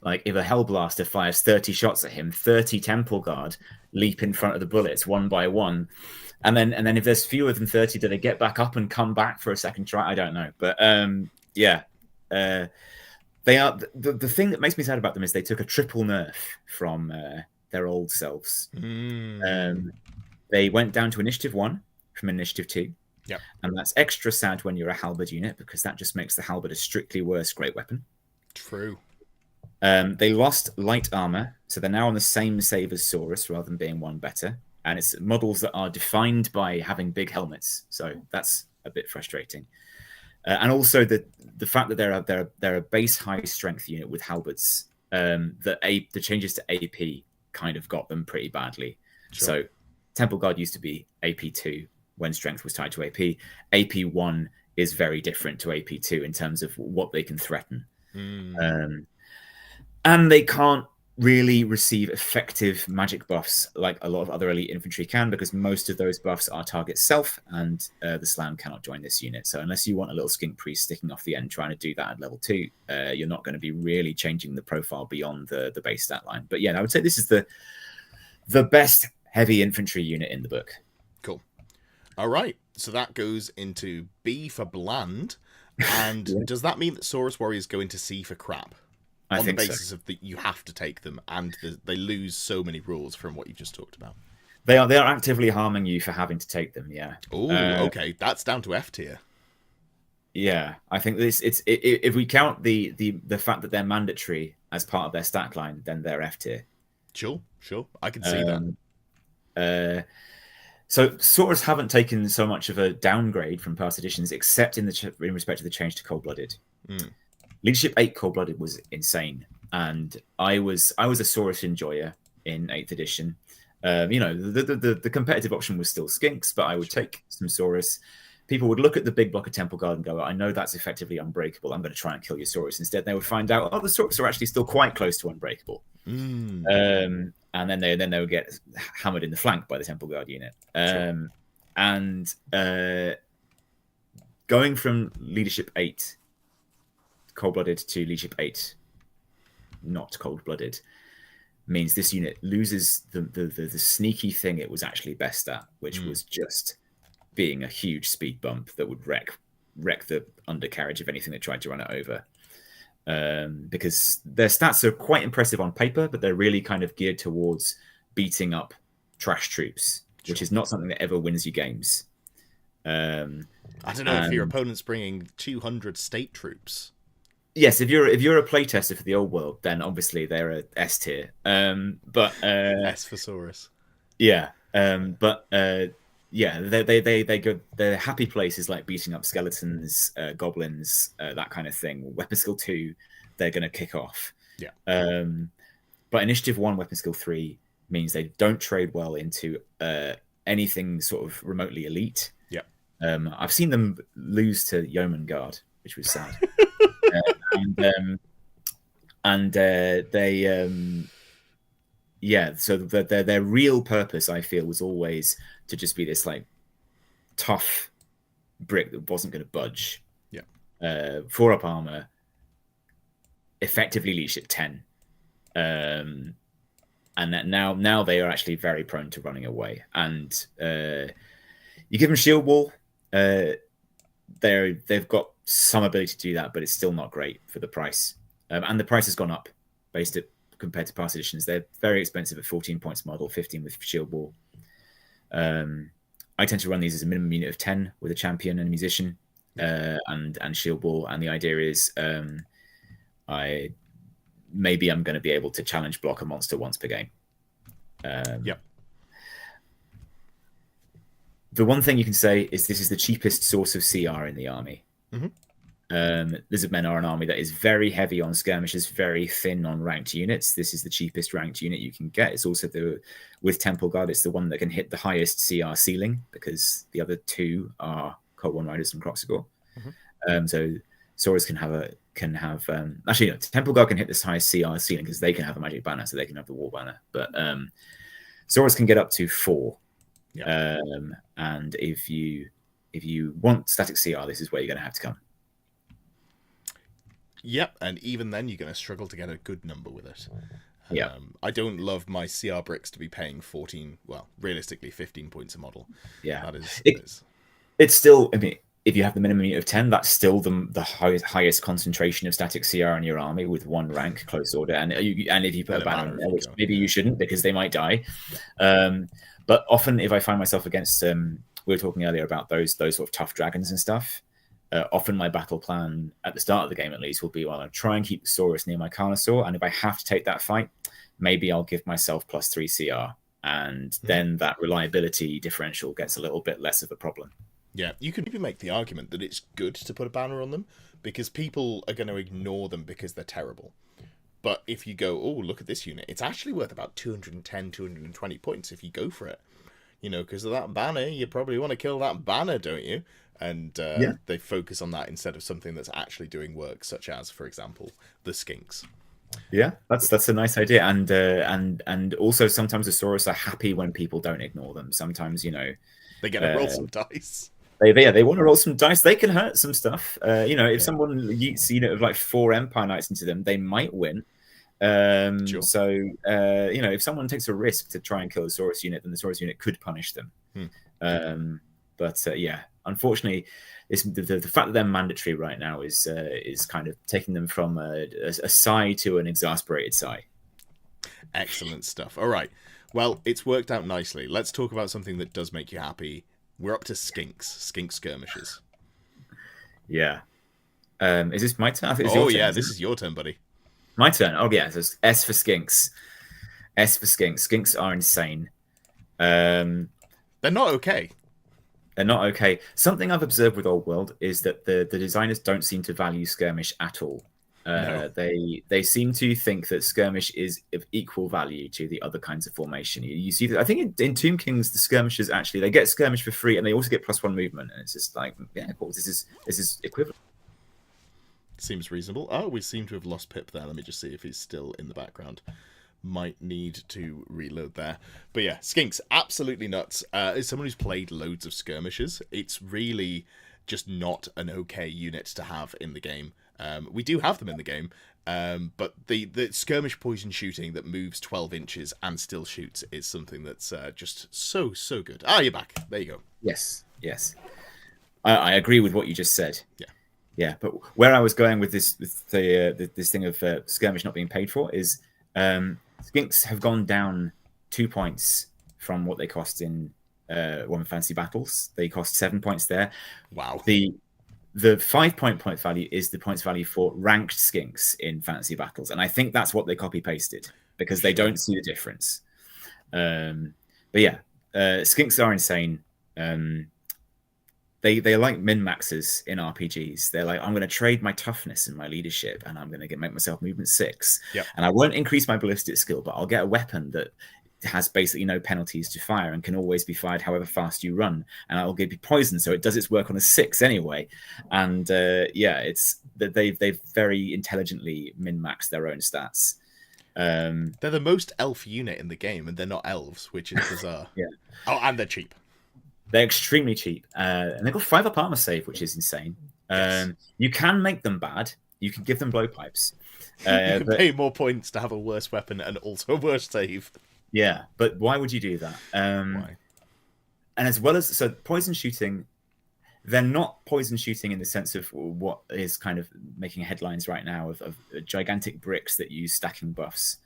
like, if a Hellblaster fires 30 shots at him, 30 Temple Guard leap in front of the bullets 1 by 1. And then if there's fewer than 30, do they get back up and come back for a second try? I don't know. But they are the thing that makes me sad about them is they took a triple nerf from their old selves. They went down to Initiative 1 from Initiative 2. Yeah. And that's extra sad when you're a halberd unit, because that just makes the halberd a strictly worse great weapon. True. They lost light armor, so they're now on the same save as Saurus rather than being 1 better. And it's models that are defined by having big helmets, so that's a bit frustrating. And also the fact that they're a base high strength unit with halberds. The changes to AP kind of got them pretty badly. Sure. So Temple Guard used to be AP2 when strength was tied to AP. AP1 is very different to AP2 in terms of what they can threaten. And they can't really receive effective magic buffs like a lot of other elite infantry can, because most of those buffs are target self, and the Slann cannot join this unit. So unless you want a little Skink Priest sticking off the end trying to do that at level 2, you're not going to be really changing the profile beyond the base stat line. But yeah, I would say this is the best heavy infantry unit in the book. Cool. All right, so that goes into B for bland. And does that mean that Saurus Warriors go into C for crap? On the basis of that you have to take them, and they lose so many rules from what you just talked about. They are actively harming you for having to take them. Yeah. Oh, okay, that's down to F tier. Yeah, I think if we count the fact that they're mandatory as part of their stack line, then they're F tier. Sure, I can see that. So Saurus haven't taken so much of a downgrade from past editions, except in respect to the change to cold-blooded. Leadership 8 cold-blooded was insane, and I was a Saurus enjoyer in 8th edition. The competitive option was still Skinks, but I would take some Saurus. people would look at the big block of Temple Guard and go, I know that's effectively unbreakable. I'm going to try and kill your Saurus. Instead, they would find out, the Saurus are actually still quite close to unbreakable. And then they would get hammered in the flank by the Temple Guard unit. And going from Leadership 8 cold-blooded to Leadership 8 not cold-blooded means this unit loses the sneaky thing it was actually best at, which was just being a huge speed bump that would wreck the undercarriage of anything that tried to run it over. Because their stats are quite impressive on paper, but they're really kind of geared towards beating up trash troops, which is not something that ever wins you games. I don't know if your opponent's bringing 200 state troops. Yes, if you're a playtester for the old world, then obviously they're a S tier. But S for Saurus. Yeah, but they go. Their happy places like beating up skeletons, goblins, that kind of thing. Weapon skill 2, they're going to kick off. Yeah. But initiative 1, weapon skill 3 means they don't trade well into anything sort of remotely elite. Yeah. I've seen them lose to Yeoman Guard, which was sad. So their real purpose, I feel, was always to just be this like tough brick that wasn't going to budge. Yeah. 4-up armor, effectively leadership 10, and that now they are actually very prone to running away. And you give them shield wall, they've got some ability to do that, but it's still not great for the price. And the price has gone up compared to past editions. They're very expensive at 14 points model, 15 with shield wall. I tend to run these as a minimum unit of 10 with a champion and a musician, and shield wall. And the idea is I'm going to be able to challenge block a monster once per game. The one thing you can say is this is the cheapest source of CR in the army. Lizardmen are an army that is very heavy on skirmishes, very thin on ranked units. This is the cheapest ranked unit you can get. It's also with Temple Guard, it's the one that can hit the highest CR ceiling, because the other 2 are Cult One Riders and Croxagore. So Saurus can have actually no, Temple Guard can hit this highest CR ceiling because they can have a magic banner, so they can have the war banner. But Saurus can get up to 4. And if you want static CR, this is where you're going to have to come. Yep, and even then you're going to struggle to get a good number with it. Yeah. I don't love my CR bricks to be paying 14, well, realistically 15 points a model. Yeah. That is... It's still, I mean, if you have the minimum unit of 10, that's still the highest concentration of static CR in your army with 1 rank, close order. And if you put a banner in there, which maybe you shouldn't because they might die. But often if I find myself against, we were talking earlier about those sort of tough dragons and stuff, often my battle plan at the start of the game at least will be, well, I'll try and keep the Saurus near my Carnosaur, and if I have to take that fight, maybe I'll give myself +3 CR, and then that reliability differential gets a little bit less of a problem. Yeah, you could even make the argument that it's good to put a banner on them, because people are going to ignore them because they're terrible. But if you go, oh, look at this unit, it's actually worth about 210, 220 points if you go for it. You know, because of that banner, you probably want to kill that banner, don't you? And they focus on that instead of something that's actually doing work, such as, for example, the Skinks. Yeah, that's a nice idea. And also sometimes the Saurus are happy when people don't ignore them. Sometimes, you know, they get to roll some dice. They want to roll some dice. They can hurt some stuff. If someone yeets a unit of like 4 Empire Knights into them, they might win. Sure. So if someone takes a risk to try and kill the Saurus unit, then the Saurus unit could punish them. Unfortunately, the fact that they're mandatory right now is kind of taking them from a sigh to an exasperated sigh. Excellent stuff. All right. Well, it's worked out nicely. Let's talk about something that does make you happy. We're up to Skink skirmishes. Yeah. Is this my turn? I think it's your turn, this is your turn, buddy. My turn. Oh, yeah. So S for Skinks. S for Skinks. Skinks are insane. They're not okay. They're not okay. Something I've observed with Old World is that the designers don't seem to value skirmish at all. No. They seem to think that skirmish is of equal value to the other kinds of formation. You see that I think in Tomb Kings the skirmishers actually they get skirmish for free and they also get +1 movement, and it's just like, yeah, of course, this is equivalent. Seems reasonable. Oh, we seem to have lost Pip there. Let me just see if he's still in the background. Might need to reload there. But yeah, Skinks, absolutely nuts. As someone who's played loads of skirmishers, it's really just not an okay unit to have in the game. We do have them in the game, but the skirmish poison shooting that moves 12 inches and still shoots is something that's just so good. Ah, you're back. There you go. Yes. I agree with what you just said. Yeah, but where I was going with this thing of skirmish not being paid for is Skinks have gone down 2 points from what they cost in Women Fantasy Battles. They cost 7 points there. Wow. The 5-point value is the points value for ranked Skinks in Fantasy Battles, and I think that's what they copy pasted because they don't see the difference. But yeah, Skinks are insane. They like min-maxes in RPGs. They're like, I'm going to trade my toughness and my leadership, and I'm going to make myself movement 6. Yep. And I won't increase my ballistic skill, but I'll get a weapon that has basically no penalties to fire and can always be fired however fast you run. And I'll give you poison, so it does its work on a 6 anyway. And yeah, it's that they've very intelligently min-maxed their own stats. They're the most elf unit in the game, and they're not elves, which is bizarre. Yeah. Oh, and they're cheap. They're extremely cheap, and they've got 5-up armor save, which is insane. Yes. You can make them bad. You can give them blowpipes. You can pay more points to have a worse weapon and also a worse save. Yeah, but why would you do that? Why? And as well as so, poison shooting, they're not poison shooting in the sense of what is kind of making headlines right now of gigantic bricks that use stacking buffs.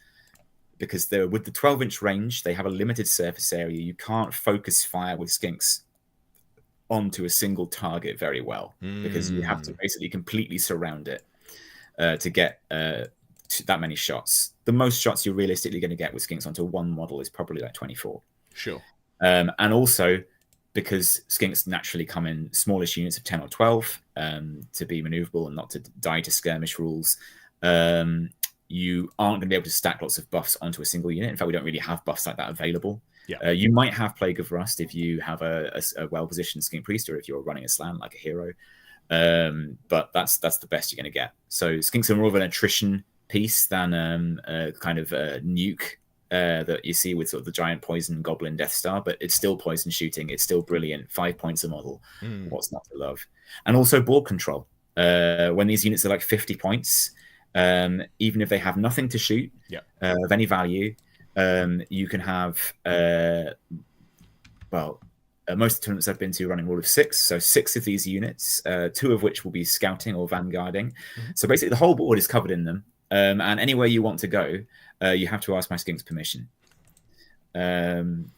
Because they're with the 12-inch range, they have a limited surface area. You can't focus fire with Skinks onto a single target very well because you have to basically completely surround it to get that many shots. The most shots you're realistically going to get with Skinks onto one model is probably like 24. Sure. And also because Skinks naturally come in smallish units of 10 or 12 to be maneuverable and not to die to skirmish rules. You aren't going to be able to stack lots of buffs onto a single unit. In fact, we don't really have buffs like that available. Yeah. You might have Plague of Rust if you have a well-positioned Skink Priest or if you're running a Slann like a hero. But that's the best you're going to get. So Skinks are more of an attrition piece than a kind of a nuke that you see with sort of the giant poison goblin Death Star, but it's still poison shooting. It's still brilliant. 5 points a model. What's not to love? And also board control. When these units are like 50 points, even if they have nothing to shoot of any value, you can have most tournaments I've been to running rule of 6, so 6 of these units, 2 of which will be scouting or vanguarding. So basically the whole board is covered in them, and anywhere you want to go, you have to ask my Skink's permission.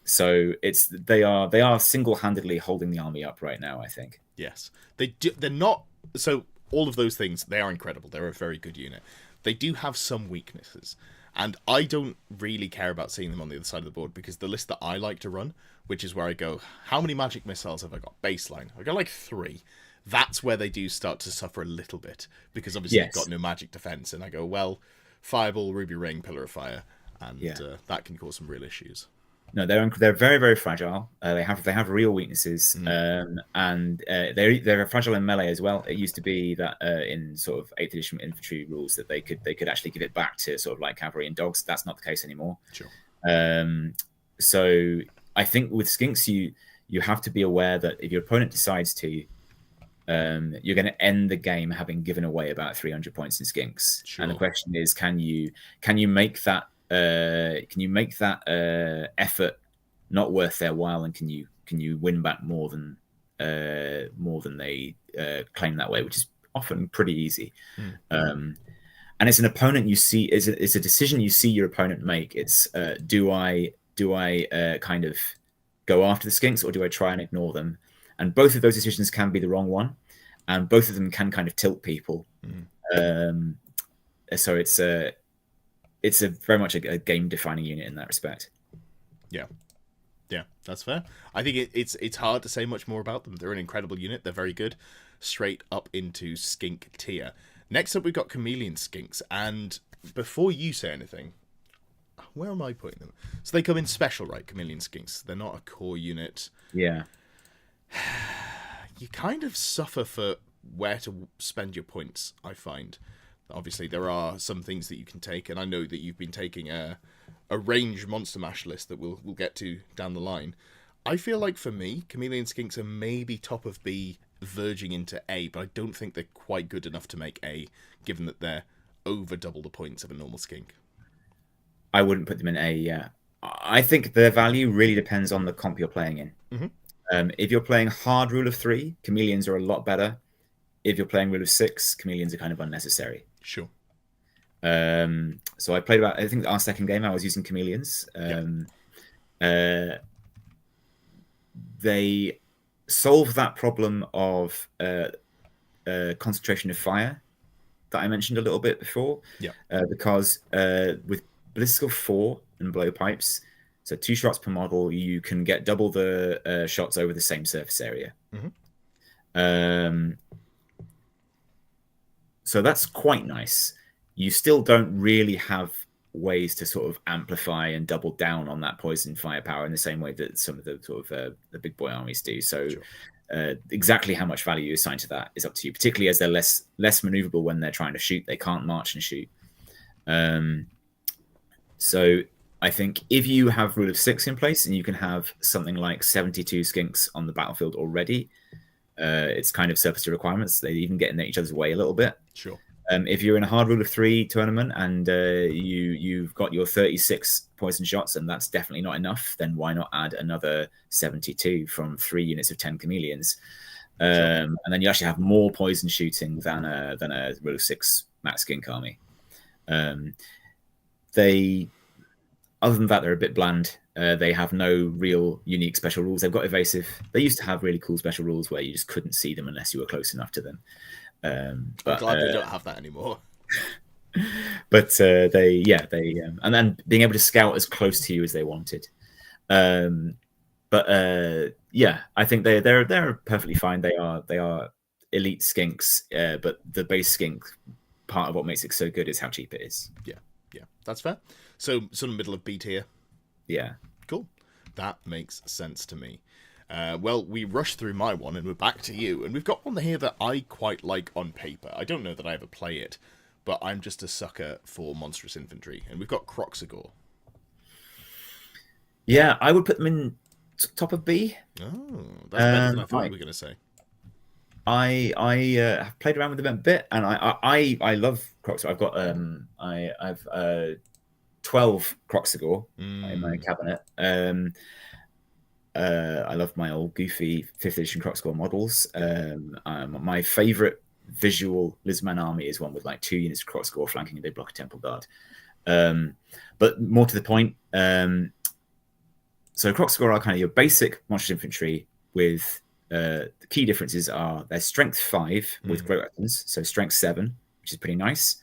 So they are single-handedly holding the army up right now, I think. Yes, they're not. So all of those things, they are incredible. They're a very good unit. They do have some weaknesses, and I don't really care about seeing them on the other side of the board because the list that I like to run, which is where I go, how many magic missiles have I got? Baseline. I got like 3. That's where they do start to suffer a little bit because obviously they've got no magic defense, and I go, well, Fireball, Ruby Ring, Pillar of Fire, and that can cause some real issues. No, they're very, very fragile. They have real weaknesses, and they're fragile in melee as well. It used to be that in sort of 8th edition infantry rules that they could actually give it back to sort of like cavalry and dogs. That's not the case anymore. Sure. So I think with Skinks, you have to be aware that if your opponent decides to, you're going to end the game having given away about 300 points in Skinks. Sure. And the question is, can you make that effort not worth their while, and can you win back more than they claim that way, which is often pretty easy. And it's an opponent you see. It's a decision you see your opponent make. It's do I kind of go after the Skinks, or do I try and ignore them? And both of those decisions can be the wrong one, and both of them can kind of tilt people. So it's a very much a game-defining unit in that respect. Yeah, that's fair. I think it's hard to say much more about them. They're an incredible unit. They're very good. Straight up into Skink tier. Next up, we've got chameleon skinks, and before you say anything, where am I putting them? So they come in special, right? Chameleon skinks. They're not a core unit. Yeah. You kind of suffer for where to spend your points, I find. Obviously, there are some things that you can take, and I know that you've been taking a range monster mash list that we'll get to down the line. I feel like for me, chameleon skinks are maybe top of B, verging into A, but I don't think they're quite good enough to make A, given that they're over double the points of a normal skink. I wouldn't put them in A, yeah. I think their value really depends on the comp you're playing in. Mm-hmm. If you're playing hard rule of 3, chameleons are a lot better. If you're playing rule of 6, chameleons are kind of unnecessary. Sure. So I played I think our second game I was using chameleons. They solve that problem of concentration of fire that I mentioned a little bit before. Yeah. Because with ballistical 4 and blowpipes, so 2 shots per model, you can get double the shots over the same surface area. Mm-hmm. So that's quite nice. You still don't really have ways to sort of amplify and double down on that poison firepower in the same way that some of the sort of the big boy armies do. So sure. Exactly how much value you assign to that is up to you, particularly as they're less maneuverable when they're trying to shoot. They can't march and shoot. So I think if you have rule of 6 in place and you can have something like 72 skinks on the battlefield already, it's kind of surplus to requirements. They even get in each other's way a little bit. Sure. If you're in a hard rule of 3 tournament and you've got your 36 poison shots and that's definitely not enough, then why not add another 72 from 3 units of 10 chameleons? Sure. And then you actually have more poison shooting than a rule of 6 max skink army. Other than that, they're a bit bland. They have no real unique special rules. They've got evasive. They used to have really cool special rules where you just couldn't see them unless you were close enough to them. I'm glad they don't have that anymore. But they and then being able to scout as close to you as they wanted. I think they're perfectly fine. They are elite skinks, but the base skink part of what makes it so good is how cheap it is. Yeah, that's fair. So sort of middle of B tier. Yeah, cool. That makes sense to me. Well, we rushed through my one and we're back to you. And we've got one here that I quite like on paper. I don't know that I ever play it, but I'm just a sucker for monstrous infantry. And we've got Croxagore. Yeah, I would put them in top of B. Oh, that's better than I thought you were going to say. I have played around with them a bit, and I love Croxagore. I've got I've 12 Croxagore in my cabinet. I love my old goofy 5th edition Croxagore models. My favorite visual Lizardmen army is one with like 2 units of Croxagore flanking a big block of Temple Guard. But more to the point, so Croxagore are kind of your basic monstrous infantry with the key differences are their strength 5 with great weapons, so strength 7, which is pretty nice.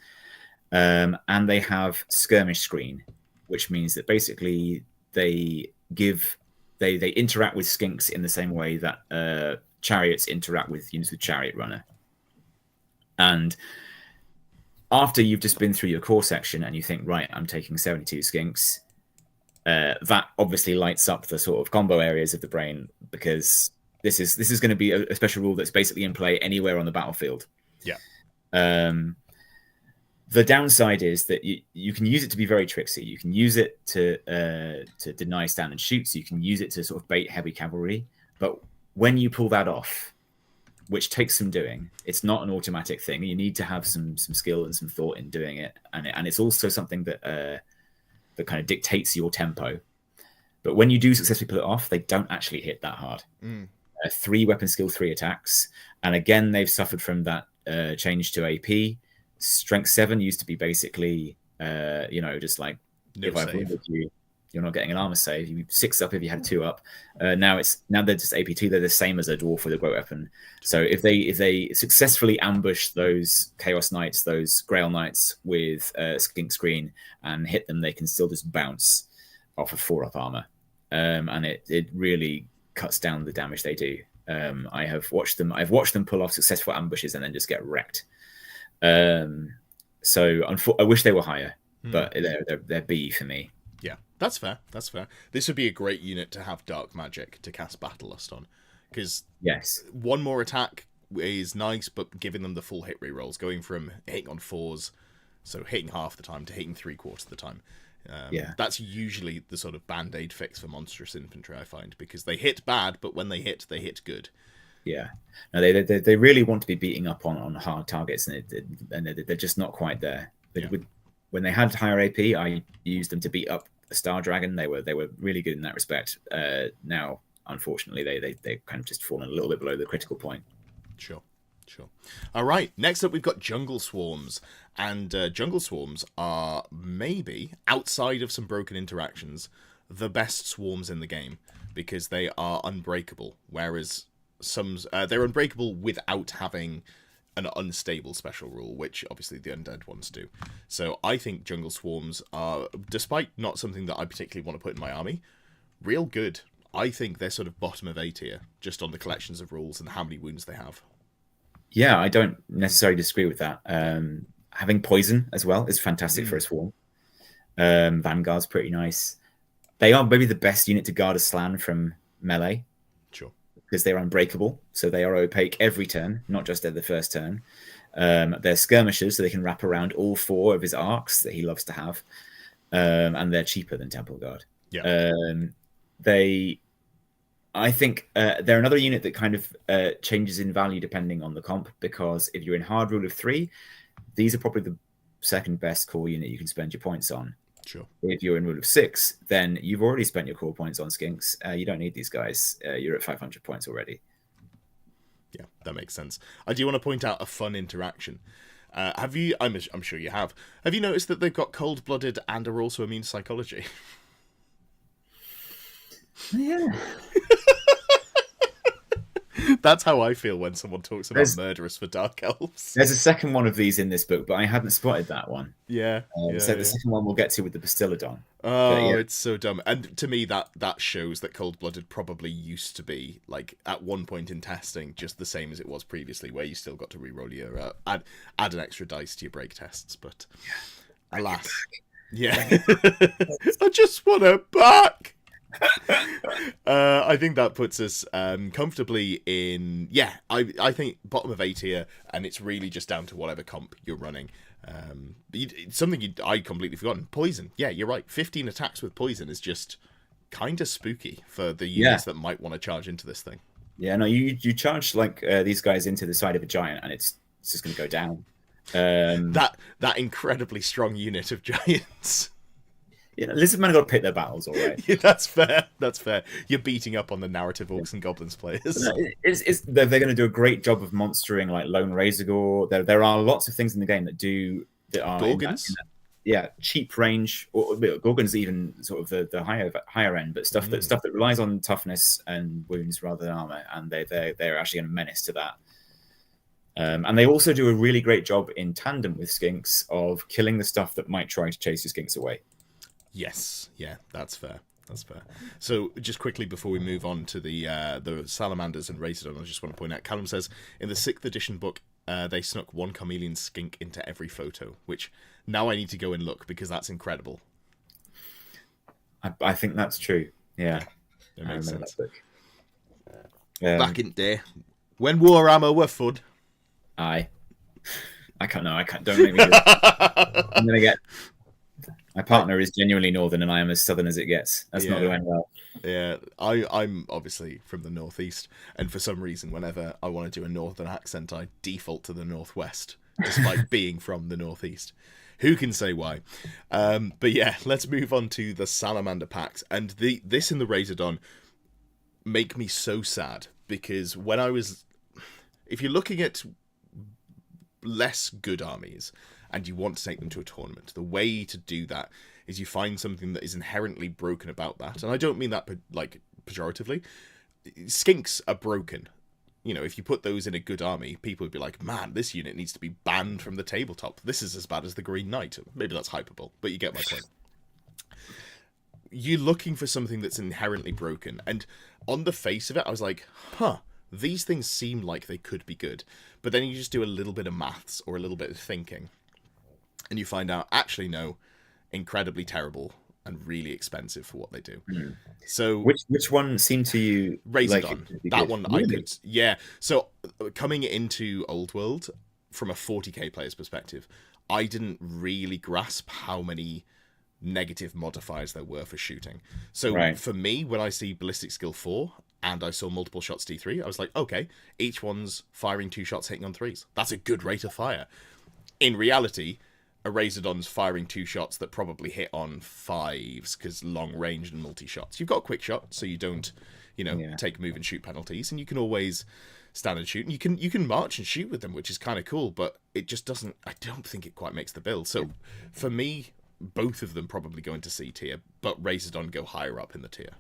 And they have skirmish screen, which means that basically they interact with skinks in the same way that chariots interact with units with chariot runner. And after you've just been through your core section and you think, right, I'm taking 72 skinks, that obviously lights up the sort of combo areas of the brain, because this is going to be a special rule that's basically in play anywhere on the battlefield. Yeah. The downside is that you can use it to be very tricksy. You can use it to deny stand and shoots. You can use it to sort of bait heavy cavalry. But when you pull that off, which takes some doing, it's not an automatic thing. You need to have some skill and some thought in doing it. And it's also something that kind of dictates your tempo. But when you do successfully pull it off, they don't actually hit that hard. 3 weapon skill, 3 attacks. And again, they've suffered from that change to AP. Strength 7 used to be basically, just like, no if I've wounded you, you're not getting an armor save. You 6 up if you had 2 up. Now they're just AP2. They're the same as a dwarf with a great weapon. So if they successfully ambush those Chaos Knights, those Grail Knights with Skink Screen and hit them, they can still just bounce off of 4 up armor, and it really cuts down the damage they do. I've watched them pull off successful ambushes and then just get wrecked. So I wish they were higher, but they're B for me. Yeah, that's fair. That's fair. This would be a great unit to have Dark Magic to cast Battle Lust on, because Yes, one more attack is nice, but giving them the full hit rerolls, going from hitting on 4s, so hitting half the time, to hitting 3/4 of the time. That's usually the sort of band-aid fix for Monstrous Infantry, I find, because they hit bad, but when they hit good. Yeah, no, they really want to be beating up on hard targets, and they're just not quite there. When they had higher AP, I used them to beat up a Star Dragon. They were really good in that respect. Now, unfortunately, they kind of just fallen a little bit below the critical point. Sure. All right, next up we've got Jungle Swarms, and Jungle Swarms are maybe, outside of some broken interactions, the best swarms in the game, because they are unbreakable, whereas they're unbreakable without having an unstable special rule, which obviously the undead ones do. So I think Jungle Swarms are, despite not something that I particularly want to put in my army, real good. I think they're sort of bottom of A tier, just on the collections of rules and how many wounds they have. Yeah, I don't necessarily disagree with that. Having poison as well is fantastic for a swarm. Vanguard's pretty nice. They are maybe the best unit to guard a Slann from melee. Sure. Because they're unbreakable, so they are opaque every turn, not just at the first turn. They're skirmishers, so they can wrap around all 4 of his arcs that he loves to have, and they're cheaper than Temple Guard. Yeah. I think they're another unit that kind of changes in value depending on the comp, because if you're in hard rule of 3, these are probably the second best core unit you can spend your points on. Sure. If you're in rule of 6, then you've already spent your core points on Skinks. You don't need these guys. You're at 500 points already. Yeah, that makes sense. I do want to point out a fun interaction. Have you? I'm sure you have. Have you noticed that they've got cold-blooded and are also immune to psychology? Yeah. That's how I feel when someone talks about murderers for Dark Elves. There's a second one of these in this book, but I hadn't spotted that one. Yeah. The second one we'll get to with the Bastiladon. Oh, it's so dumb. And to me, that shows that cold-blooded probably used to be, like, at one point in testing, just the same as it was previously, where you still got to reroll your add an extra dice to your break tests. But alas, yeah, I just want it back. I think that puts us comfortably in, I think bottom of A tier, and it's really just down to whatever comp you're running. Something I'd completely forgotten. Poison. Yeah, you're right. 15 attacks with poison is just kind of spooky for the units that might want to charge into this thing. Yeah, no, you charge like these guys into the side of a giant, and it's just going to go down. That incredibly strong unit of giants. Yeah, Lizardmen got to pick their battles, all right. Yeah, that's fair. That's fair. You're beating up on the narrative orcs and goblins players. They're going to do a great job of monstering like Lone Razorgore. There are lots of things in the game that are Gorgons. Cheap range. Or Gorgons even sort of the higher end, but stuff that relies on toughness and wounds rather than armor, and they're actually a menace to that. And they also do a really great job in tandem with Skinks of killing the stuff that might try to chase your Skinks away. Yes, yeah, that's fair. That's fair. So, just quickly before we move on to the Salamanders and Razordon, I just want to point out, Callum says, in the 6th edition book, they snuck one chameleon skink into every photo, which now I need to go and look, because that's incredible. I think that's true, yeah. That makes sense. That back in day, when Warhammer were fun. I can't, don't make me do that. I'm going to get... My partner is genuinely northern, and I am as southern as it gets. That's not going well. Yeah, I'm obviously from the northeast, and for some reason, whenever I want to do a northern accent, I default to the northwest, despite being from the northeast. Who can say why? But yeah, let's move on to the Salamander packs, and this in the Razordon make me so sad, because if you're looking at less good armies, and you want to take them to a tournament, the way to do that is you find something that is inherently broken about that. And I don't mean that like pejoratively. Skinks are broken. You know, if you put those in a good army, people would be like, man, this unit needs to be banned from the tabletop. This is as bad as the Green Knight. Maybe that's hyperbole, but you get my point. You're looking for something that's inherently broken. And on the face of it, I was like, these things seem like they could be good, but then you just do a little bit of maths or a little bit of thinking, and you find out, actually, no, incredibly terrible and really expensive for what they do. So which one seemed to you Razordon, that good? one Really? I could, yeah. So coming into Old World from a 40k player's perspective, I didn't really grasp how many negative modifiers there were for shooting. So for me, when I see ballistic skill 4 and I saw multiple shots D3, I was like, okay, each one's firing 2 shots hitting on 3s. That's a good rate of fire. In reality, a Razordon's firing 2 shots that probably hit on 5s because long range and multi shots. You've got a quick shot, so you don't, take move and shoot penalties, and you can always stand and shoot, and you can march and shoot with them, which is kind of cool. But it just doesn't. I don't think it quite makes the bill. So for me, both of them probably go into C tier, but Razordon go higher up in the tier.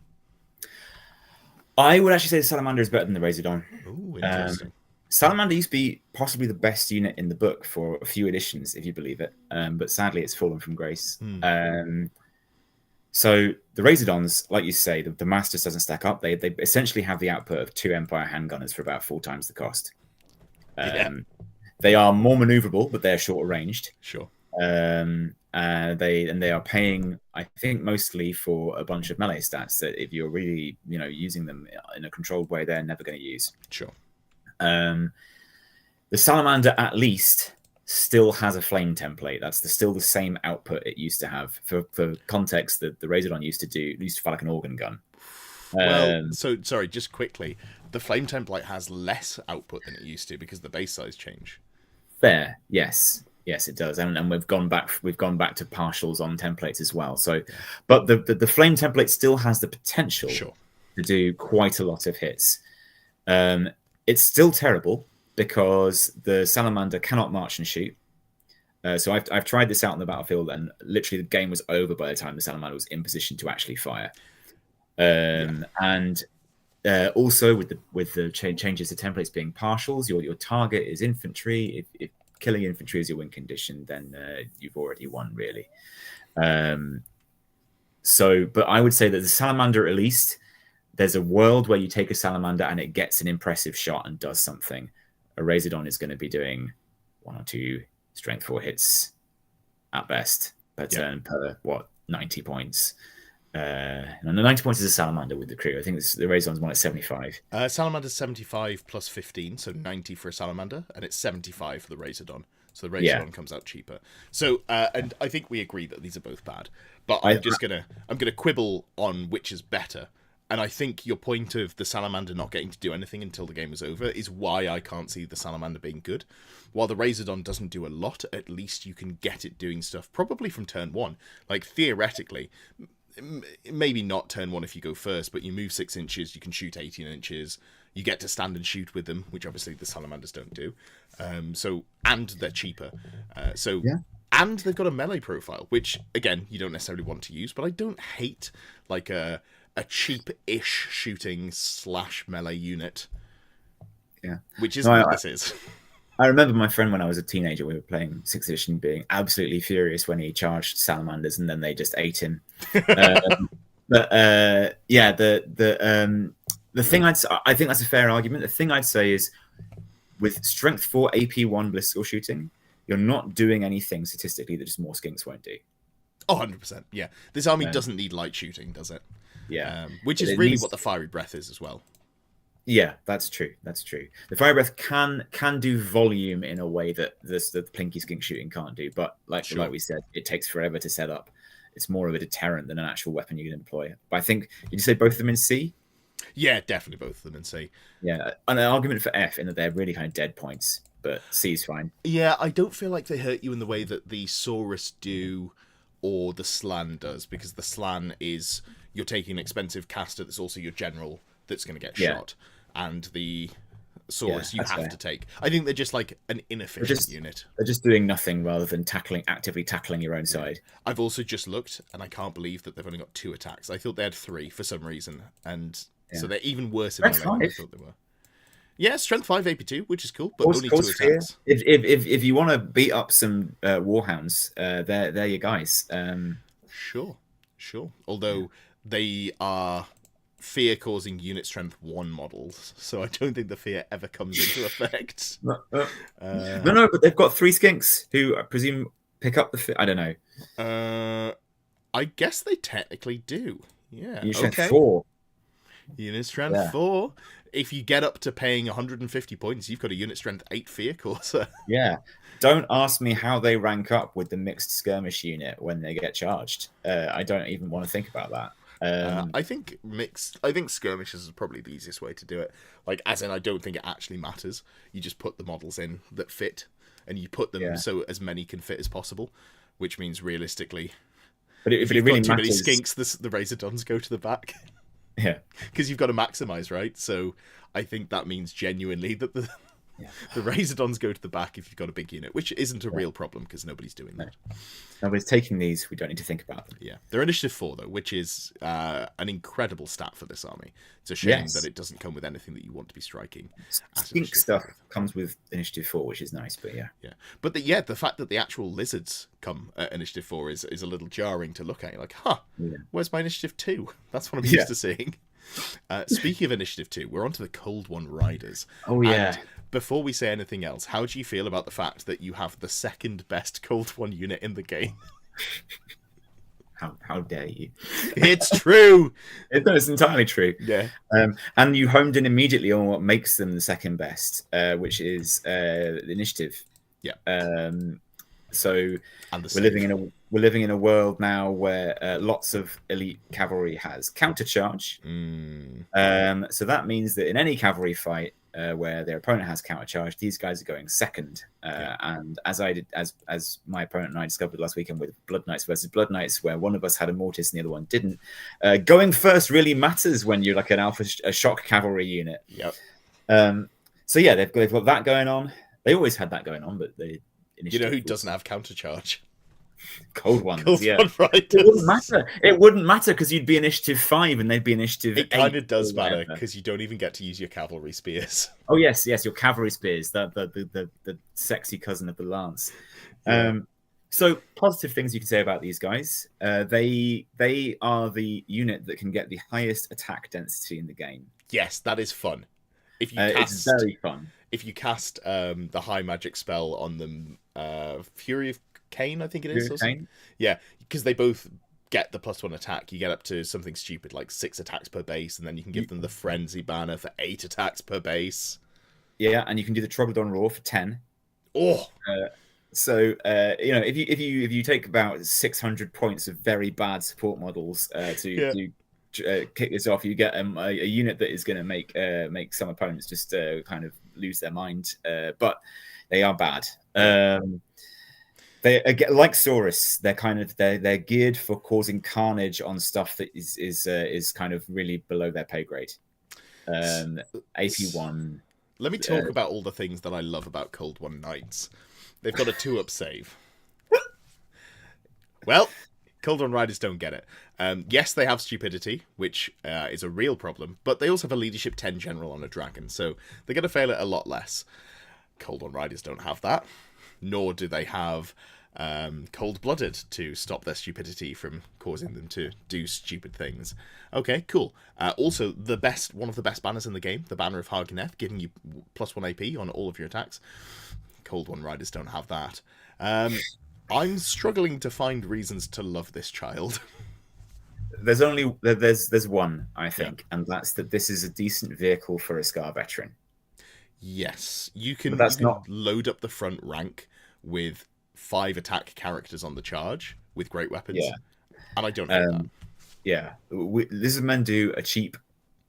I would actually say the Salamander is better than the Razordon. Ooh, interesting. Salamander used to be possibly the best unit in the book for a few editions, if you believe it. But sadly, it's fallen from grace. So the Razordons, like you say, the mass just doesn't stack up. They essentially have the output of 2 Empire handgunners for about 4 times the cost. They are more maneuverable, but they're shorter ranged. Sure. They are paying, I think, mostly for a bunch of melee stats that if you're really using them in a controlled way, they're never going to use. Sure. The Salamander at least still has a flame template. That's still the same output it used to have. For context, the Razordon used to fire like an organ gun. Well, so sorry, just quickly, the flame template has less output than it used to because the base size change. Fair, yes, it does, and we've gone back to partials on templates as well. So, but the flame template still has the potential to do quite a lot of hits. It's still terrible because the Salamander cannot march and shoot. So I've tried this out on the battlefield, and literally the game was over by the time the Salamander was in position to actually fire. And also with the changes to templates being partials, your target is infantry. If killing infantry is your win condition, then you've already won, really. But I would say that the Salamander, at least, there's a world where you take a Salamander and it gets an impressive shot and does something. A Razordon is going to be doing 1 or 2 strength 4 hits at best per turn per 90 points. And the 90 points is a Salamander with the crew. I think the Razordon's more like 75. Salamander's 75 plus 15, so 90 for a Salamander, and it's 75 for the Razordon. So the Razordon comes out cheaper. So and I think we agree that these are both bad. But I'm gonna quibble on which is better. And I think your point of the Salamander not getting to do anything until the game is over is why I can't see the Salamander being good. While the Razordon doesn't do a lot, at least you can get it doing stuff probably from turn 1. Like, theoretically, maybe not turn 1 if you go first, but you move 6 inches, you can shoot 18 inches, you get to stand and shoot with them, which obviously the Salamanders don't do. And they're cheaper. And they've got a melee profile, which, again, you don't necessarily want to use, but I don't hate, like, a cheap-ish shooting / melee unit. Yeah. Which is what this is. I remember my friend when I was a teenager, we were playing 6th edition, being absolutely furious when he charged Salamanders and then they just ate him. The thing I think that's a fair argument. The thing I'd say is with strength 4 AP1 ballistical shooting, you're not doing anything statistically that just more Skinks won't do. Oh, 100%. Yeah. This army doesn't need light shooting, does it? Yeah. Which is really what the Fiery Breath is as well. Yeah, that's true. The Fire Breath can do volume in a way that the Plinky Skink shooting can't do. But like we said, it takes forever to set up. It's more of a deterrent than an actual weapon you can deploy. But I think, did you say both of them in C? Yeah, definitely both of them in C. Yeah, an argument for F in that they're really kind of dead points, but C is fine. Yeah, I don't feel like they hurt you in the way that the Saurus do or the Slann does, because the Slann is you're taking an expensive caster that's also your general that's going to get shot. And the Saurus you have to take. I think they're just like an inefficient unit. They're just doing nothing rather than actively tackling your own side. I've also just looked, and I can't believe that they've only got 2 attacks. I thought they had 3 for some reason, and so they're even worse in melee than I thought they were. Yeah, strength 5 AP2, which is cool, but only 2 attacks. If you want to beat up some warhounds, they're your guys. Sure. Although they are fear causing unit strength 1 models, so I don't think the fear ever comes into effect. No, but they've got 3 skinks who I presume pick up the fear. I don't know. I guess they technically do. Yeah. Unit strength Okay. 4. Unit strength 4. If you get up to paying 150 points, you've got a unit strength 8 fear courser. Yeah. Don't ask me how they rank up with the mixed skirmish unit when they get charged. I don't even want to think about that. I think skirmishes is probably the easiest way to do it. Like, as in, I don't think it actually matters. You just put the models in that fit, and you put them so as many can fit as possible, which means realistically, if you've got too many skinks, the razordons go to the back. Yeah, because you've got to maximize, right? So I think that means genuinely that the razordons go to the back if you've got a big unit, which isn't a real problem because nobody's doing that. Nobody's taking these. We don't need to think about them. Yeah, they're initiative 4 though, which is an incredible stat for this army. It's a shame that it doesn't come with anything that you want to be striking. Skink stuff comes with initiative 4, which is nice, but yeah. But the fact that the actual lizards come at initiative 4 is a little jarring to look at. You're like, where's my initiative 2? That's what I'm used to seeing. Speaking of initiative 2, we're on to the Cold One Riders. Oh yeah. And before we say anything else, how do you feel about the fact that you have the second best Cold One unit in the game? How dare you? It's true. It's entirely true. Yeah. And you homed in immediately on what makes them the second best, which is the initiative. Yeah. So we're living in a world now where lots of elite cavalry has countercharge. So that means that in any cavalry fight where their opponent has countercharge, these guys are going second. And as my opponent and I discovered last weekend with Blood Knights versus Blood Knights, where one of us had a mortis and the other one didn't, going first really matters when you're like a shock cavalry unit. Yep. So yeah, they've got that going on. They always had that going on, but they. You know who doesn't have countercharge? Cold Ones. One Riders. It wouldn't matter. It wouldn't matter because you'd be initiative 5 and they'd be initiative 8. It kind of does matter because you don't even get to use your cavalry spears. Oh yes, your cavalry spears, the sexy cousin of the lance. Yeah. So positive things you can say about these guys. They are the unit that can get the highest attack density in the game. Yes, that is fun. If you it's very fun. If you cast the high magic spell on them, Fury of Cain, I think it is. Yeah, because they both get the +1 attack. You get up to something stupid like 6 attacks per base, and then you can give them the Frenzy banner for 8 attacks per base. Yeah, and you can do the Troglodon Roar for 10. Oh. So if you take about 600 points of very bad support models to kick this off, you get a unit that is going to make some opponents just kind of lose their mind. But they are bad. They like Saurus. They're geared for causing carnage on stuff that is kind of really below their pay grade. AP1. Let me talk about all the things that I love about Cold One Knights. They've got a 2-up save. Well, Cold One Riders don't get it. Yes, they have stupidity, which is a real problem, but they also have a leadership 10 general on a dragon, so they're going to fail it a lot less. Cold One Riders don't have that, nor do they have Cold-Blooded to stop their stupidity from causing them to do stupid things. Okay, cool. Also, one of the best banners in the game, the Banner of Hargoneth, giving you +1 AP on all of your attacks. Cold One Riders don't have that. I'm struggling to find reasons to love this child. There's one, I think, and that's that this is a decent vehicle for a Scar veteran. Yes, you can not load up the front rank with 5 attack characters on the charge with great weapons. Yeah. And I don't know that. Yeah. Lizardmen do a cheap,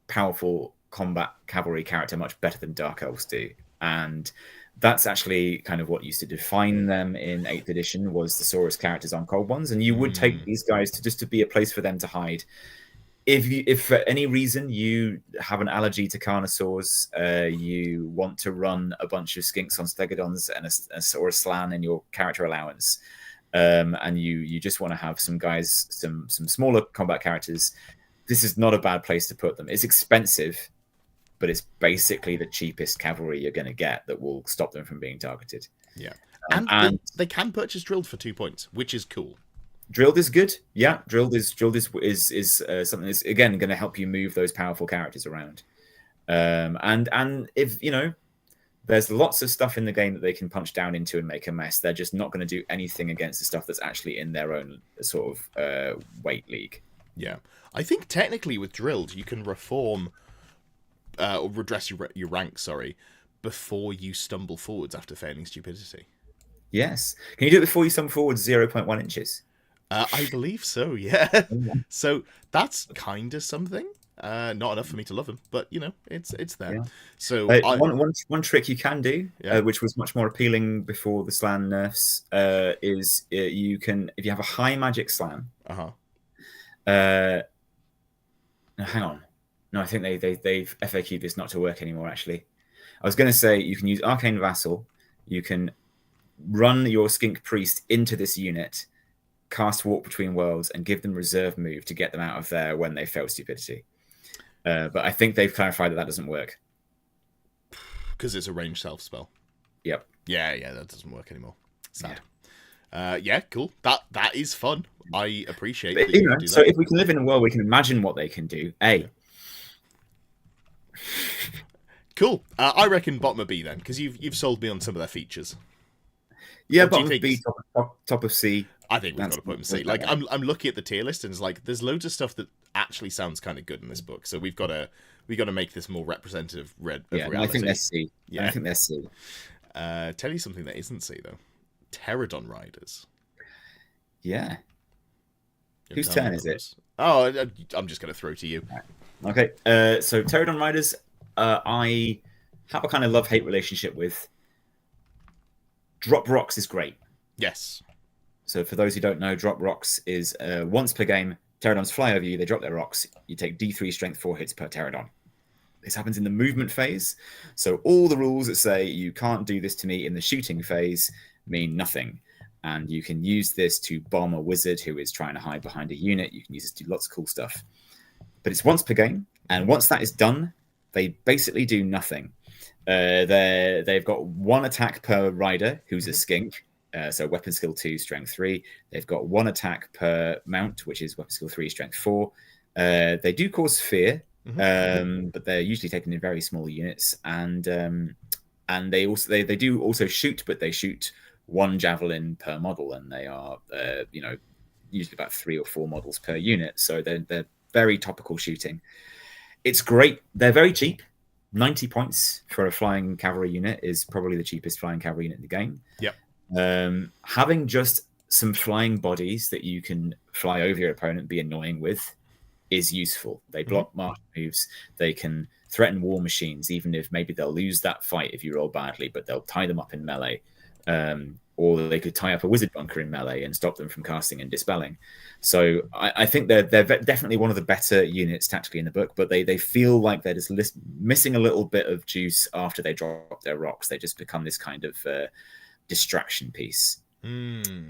powerful combat cavalry character much better than Dark Elves do. And that's actually kind of what used to define them in 8th edition was the Saurus characters on Cold Ones. And you would take these guys to be a place for them to hide. If for any reason you have an allergy to Carnosaurs, you want to run a bunch of Skinks on Stegadons and or a Slann in your character allowance, and you just want to have some guys, some smaller combat characters, this is not a bad place to put them. It's expensive, but it's basically the cheapest cavalry you're going to get that will stop them from being targeted. Yeah, and they can purchase drilled for 2 points, which is cool. Drilled is good. Yeah, drilled is something that's again going to help you move those powerful characters around. And if you know, there's lots of stuff in the game that they can punch down into and make a mess. They're just not going to do anything against the stuff that's actually in their own sort of weight league. Yeah, I think technically with drilled you can reform or redress your rank. Sorry, before you stumble forwards after failing stupidity. Yes. Can you do it before you stumble forward 0.1 inches? I believe so. Yeah. So that's kind of something. Not enough for me to love him, but you know, it's there. Yeah. So one trick you can do, which was much more appealing before the Slann nerfs, is you can, if you have a high magic Slann. No, hang on. No, I think they've FAQ'd this not to work anymore. Actually, I was going to say you can use Arcane Vassal. You can run your Skink Priest into this unit, cast Walk Between Worlds, and give them reserve move to get them out of there when they fail stupidity. But I think they've clarified that doesn't work. Because it's a ranged self spell. Yep. Yeah, that doesn't work anymore. Sad. Yeah, cool. That is fun. I appreciate that you can do that. So if we can live in a world we can imagine what they can do, Cool. I reckon bottom of B then, because you've sold me on some of their features. Yeah, bottom of B, top of C. I think we've got to put them C. Like I'm looking at the tier list and it's like there's loads of stuff that actually sounds kind of good in this book. So we've got to make this more representative of reality. I think they're C. Yeah, I think they're C. Tell you something that isn't C though. Pterodon riders. Yeah. Whose turn is it? Oh, I'm just going to throw to you. Okay. So Pterodon riders, I have a kind of love-hate relationship with. Drop Rocks is great. Yes. So for those who don't know, Drop Rocks is once per game, Pterodons fly over you, they drop their rocks, you take D3 strength 4 hits per Pterodon. This happens in the movement phase, so all the rules that say you can't do this to me in the shooting phase mean nothing. And you can use this to bomb a wizard who is trying to hide behind a unit. You can use this to do lots of cool stuff. But it's once per game, and once that is done, they basically do nothing. They've got one attack per rider, who's a skink. So weapon skill 2, strength 3. They've got one attack per mount, which is weapon skill 3, strength 4. They do cause fear, but they're usually taken in very small units. And they do also shoot, but they shoot one javelin per model, and they are usually about 3 or 4 models per unit. So they're very topical shooting. It's great. They're very cheap. 90 points for a flying cavalry unit is probably the cheapest flying cavalry unit in the game. Yep. Having just some flying bodies that you can fly over your opponent, be annoying with, is useful. They block march moves. They can threaten war machines, even if maybe they'll lose that fight if you roll badly, but they'll tie them up in melee. Or they could tie up a wizard bunker in melee and stop them from casting and dispelling. So I think they're definitely one of the better units tactically in the book, but they feel like they're just missing a little bit of juice after they drop their rocks. They just become this kind of distraction piece. There's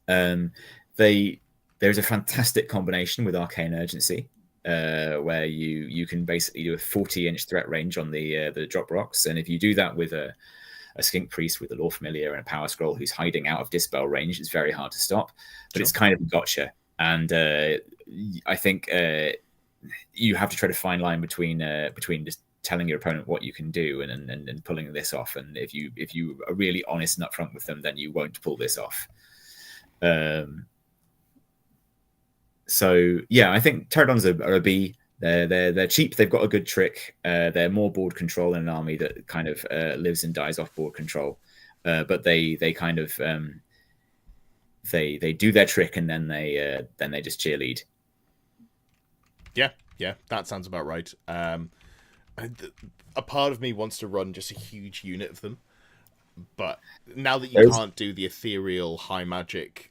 a fantastic combination with Arcane Urgency, where you can basically do a 40-inch threat range on the drop rocks, and if you do that with a Skink Priest with a Lore Familiar and a Power Scroll who's hiding out of Dispel range, it's very hard to stop, but It's kind of a gotcha. And I think you have to try to find line between just telling your opponent what you can do and pulling this off. And if you are really honest and upfront with them, then you won't pull this off. So yeah, I think Pterodons are a B. They're cheap. They've got a good trick. They're more board control in an army that kind of lives and dies off board control. But they kind of they do their trick and then they just cheerlead. Yeah, that sounds about right. A part of me wants to run just a huge unit of them, but now that you can't do the ethereal high magic,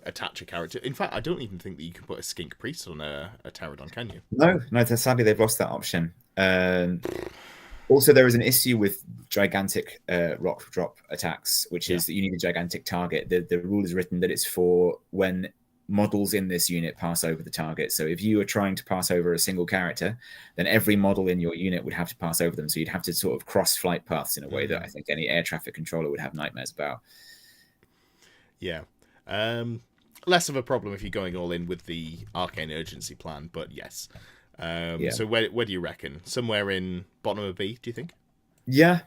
attach a character. In fact, I don't even think that you can put a Skink Priest on a Pterodon, can you? No, sadly they've lost that option. Also, there is an issue with gigantic rock drop attacks, which is that you need a gigantic target. The rule is written that it's for when models in this unit pass over the target. So if you are trying to pass over a single character, then every model in your unit would have to pass over them. So you'd have to sort of cross flight paths in a way that I think any air traffic controller would have nightmares about. Yeah. less of a problem if you're going all in with the Arcane Urgency plan, but yes. So where do you reckon? Somewhere in bottom of B, do you think? Yeah.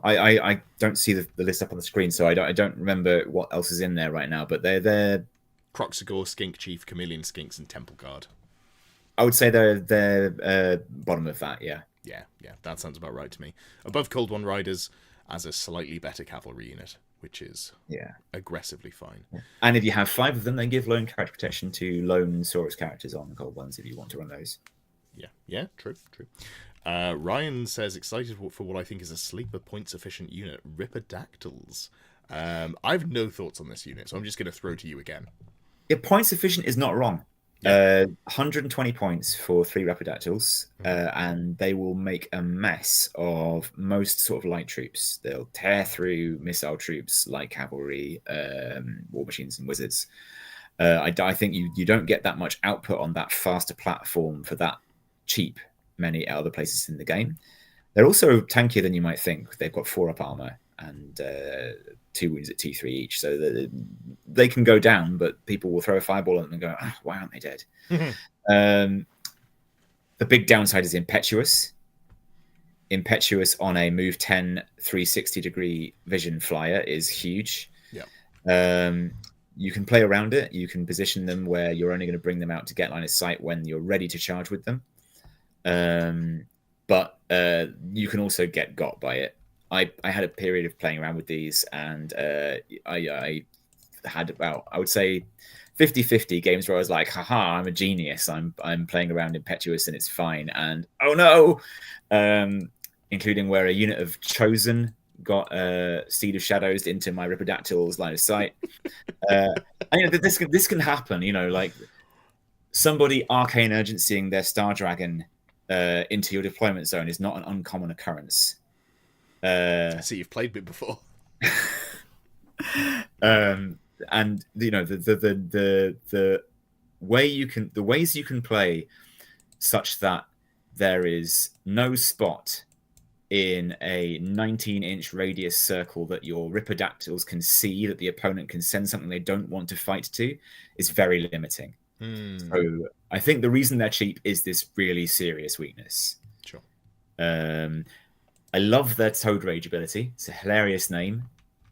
I don't see the list up on the screen, so I don't remember what else is in there right now. But they're Croxagore, Skink Chief, Chameleon, Skinks, and Temple Guard. I would say they're bottom of that. Yeah. Yeah, that sounds about right to me. Above Cold One Riders as a slightly better cavalry unit, which is aggressively fine. And if you have 5 of them, then give lone character protection to lone Saurus characters on the Cold Ones if you want to run those. Yeah, true. Ryan says, excited for what I think is a sleeper points efficient unit, Ripperdactyls. I have no thoughts on this unit, so I'm just going to throw to you again. Yeah, points efficient is not wrong. 120 points for 3 Ripperdactyls, and they will make a mess of most sort of light troops. They'll tear through missile troops, light cavalry, war machines, and wizards. I think you don't get that much output on that faster platform for that cheap many other places in the game. They're also tankier than you might think. They've got 4 up armor and 2 wounds at T3 each, so they can go down, but people will throw a fireball at them and go, why aren't they dead? The big downside is Impetuous on a move 10 360 degree vision flyer is huge. You can play around it. You can position them where you're only going to bring them out to get line of sight when you're ready to charge with them, but you can also get got by it. I had a period of playing around with these, and I had about, I would say, 50-50 games where I was like, haha, I'm a genius. I'm playing around Impetuous and it's fine. And oh no, including where a unit of Chosen got Seed of Shadows into my Ripperdactyl's line of sight. This can happen, like somebody arcane urgencying their Star Dragon into your deployment zone is not an uncommon occurrence. I see you've played it before. And the ways you can play such that there is no spot in a 19-inch radius circle that your Ripperdactyls can see, that the opponent can send something they don't want to fight to, is very limiting. So I think the reason they're cheap is this really serious weakness. Sure. I love their Toad Rage ability. It's a hilarious name.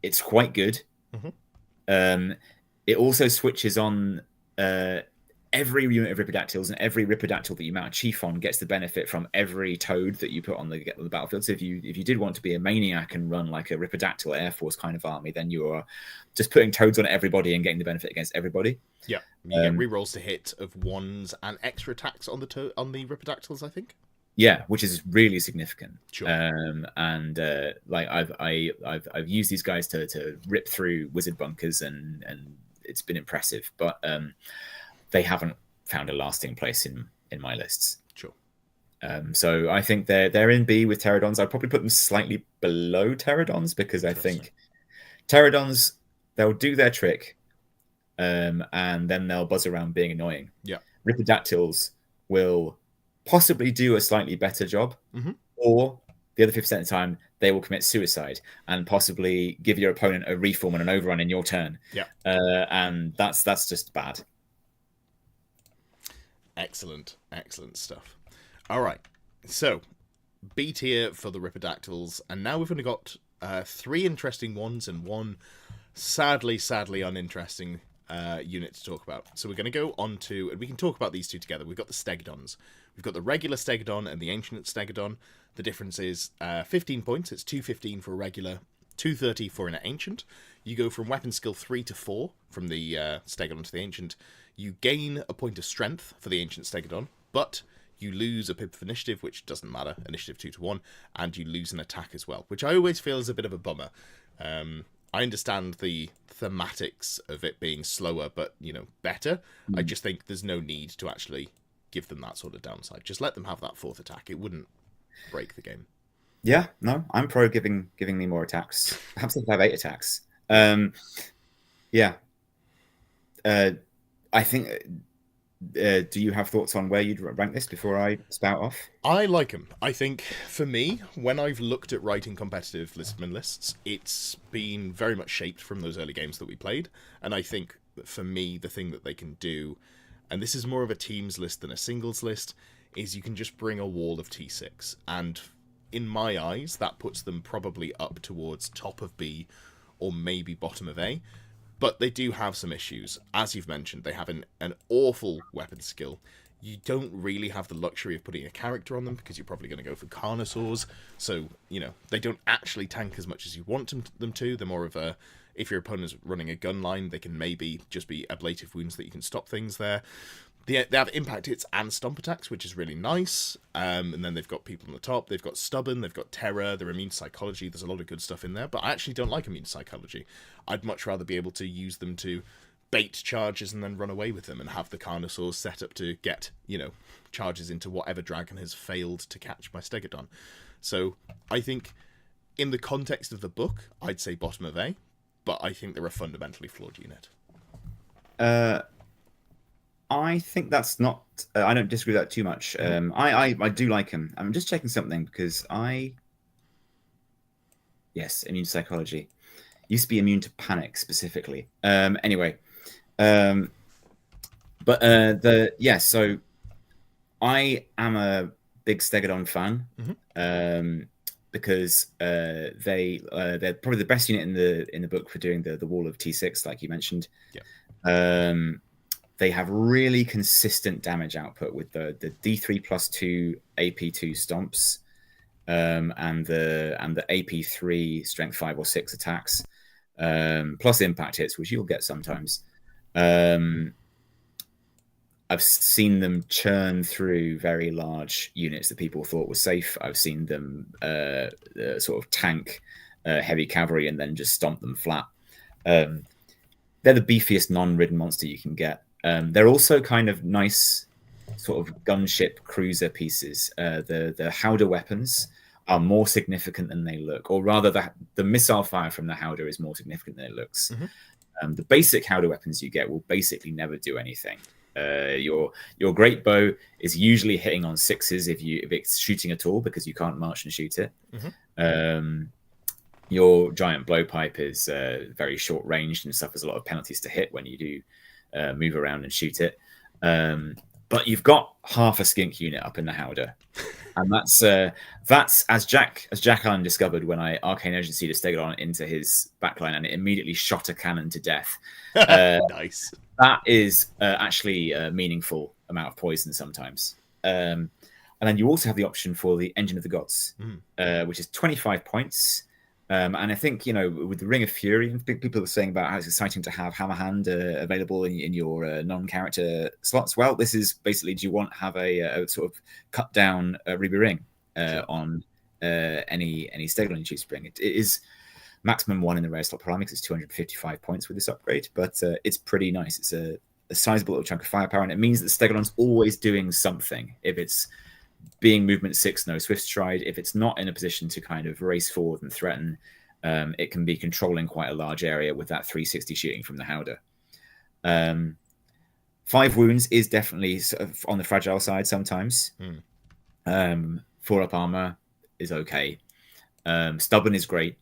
It's quite good. It also switches on every unit of Ripperdactyls, and every Ripperdactyl that you mount a chief on gets the benefit from every toad that you put on the battlefield. So if you did want to be a maniac and run like a Ripperdactyl Air Force kind of army, then you are just putting toads on everybody and getting the benefit against everybody. Yeah, you get rerolls to hit of 1s and extra attacks on the Ripperdactyls, I think. Yeah, which is really significant. Sure. Like I've used these guys to rip through wizard bunkers, and it's been impressive. But they haven't found a lasting place in my lists. Sure. So I think they're in B with Pterodons. I'd probably put them slightly below Pterodons because I think Pterodons, they'll do their trick, and then they'll buzz around being annoying. Yeah. Ripperdactyls will possibly do a slightly better job, or the other 50% of the time they will commit suicide and possibly give your opponent a reform and an overrun in your turn. Yeah. And that's just bad. Excellent stuff. All right, so B tier for the Ripperdactyls, and now we've only got 3 interesting ones and 1 sadly uninteresting unit to talk about. So we're going to go on to, and we can talk about these 2 together. We've got the Stegadons. We've got the regular Stegadon and the ancient Stegadon. The difference is 15 points. It's 215 for a regular, 230 for an ancient. You go from weapon skill 3 to 4 from the Stegadon to the ancient. You gain a point of strength for the ancient Stegadon, but you lose a pip of initiative, which doesn't matter, initiative 2 to 1, and you lose an attack as well, which I always feel is a bit of a bummer. I understand the thematics of it being slower, but, better. I just think there's no need to actually give them that sort of downside. Just let them have that 4th attack. It wouldn't break the game. Yeah, no, I'm pro giving me more attacks. Perhaps if I have 8 attacks. I think... do you have thoughts on where you'd rank this before I spout off? I like them. I think, for me, when I've looked at writing competitive Lizardmen lists, it's been very much shaped from those early games that we played, and I think for me, the thing that they can do, and this is more of a teams list than a singles list, is you can just bring a wall of T6. And in my eyes, that puts them probably up towards top of B or maybe bottom of A. But they do have some issues. As you've mentioned, they have an awful weapon skill. You don't really have the luxury of putting a character on them because you're probably going to go for Carnosaurs. So, they don't actually tank as much as you want them to. They're more of a, if your opponent's running a gun line, they can maybe just be ablative wounds that you can stop things there. They have impact hits and stomp attacks, which is really nice. And then they've got people on the top. They've got stubborn. They've got terror. They're immune to psychology. There's a lot of good stuff in there. But I actually don't like immune to psychology. I'd much rather be able to use them to bait charges and then run away with them and have the Carnosaurs set up to get, charges into whatever dragon has failed to catch my Stegadon. So I think in the context of the book, I'd say bottom of A. But I think they're a fundamentally flawed unit. I think that's not. I don't disagree with that too much. I do like him. I'm just checking something because yes, immune psychology. Used to be immune to panic specifically. Anyway, So I am a big Stegadon fan. Because they're probably the best unit in the book for doing the wall of T6, like you mentioned. Yeah. They have really consistent damage output with the D3+2 AP2 stomps, and the AP3 strength 5 or 6 attacks, plus impact hits, which you'll get sometimes. I've seen them churn through very large units that people thought were safe. I've seen them sort of tank heavy cavalry and then just stomp them flat. They're the beefiest non-ridden monster you can get. They're also kind of nice sort of gunship cruiser pieces. The Howdah weapons are more significant than they look, or rather the missile fire from the Howdah is more significant than it looks. The basic Howdah weapons you get will basically never do anything. Your great bow is usually hitting on 6s if it's shooting at all, because you can't march and shoot it. Your giant blowpipe is very short ranged and suffers a lot of penalties to hit when you do move around and shoot it. But you've got half a skink unit up in the Howdah, and that's as Jack Allen discovered when I arcane urgency to Stegadon into his backline, and it immediately shot a cannon to death. Nice. That is actually a meaningful amount of poison sometimes. And then you also have the option for the Engine of the Gods, which is 25 points. And I think, with the Ring of Fury, people are saying about how it's exciting to have Hammerhand available in your non-character slots. Well, this is basically, do you want to have a sort of cut down Ruby Ring on any Stegadon you choose to bring? It is maximum 1 in the rare slot per army because it's 255 points with this upgrade, but it's pretty nice. It's a sizable little chunk of firepower, and it means that Stegadon's always doing something. If it's being movement 6, no swift stride, if it's not in a position to kind of race forward and threaten, it can be controlling quite a large area with that 360 shooting from the Howdah. 5 wounds is definitely sort of on the fragile side sometimes. 4 up armor is okay. Stubborn is great.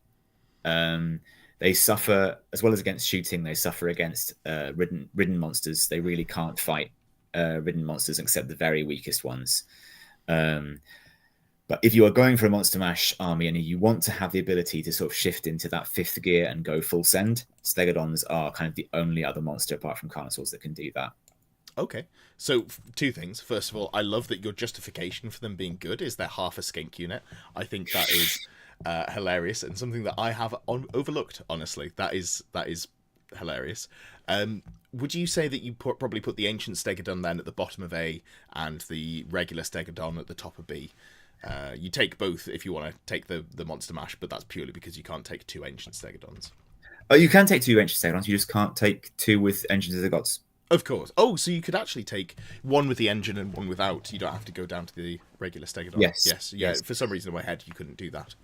They suffer, as well as against shooting, they suffer against ridden monsters. They really can't fight ridden monsters except the very weakest ones. But if you are going for a Monster Mash army and you want to have the ability to sort of shift into that 5th gear and go full send, Stegadons are kind of the only other monster apart from Carnosaurs that can do that. Okay, so 2 things. First of all, I love that your justification for them being good is they're half a skink unit. I think that is hilarious and something that I have overlooked, honestly. That is hilarious. Would you say that you probably put the Ancient Stegadon then at the bottom of A and the regular Stegadon at the top of B? You take both if you want to take the Monster Mash, but that's purely because you can't take 2 Ancient Stegadons. Oh, you can take 2 Ancient Stegadons, you just can't take 2 with Engines of the Gods. Of course. Oh, so you could actually take 1 with the engine and 1 without. You don't have to go down to the regular Stegadon. Yes. Yeah, for some reason in my head you couldn't do that.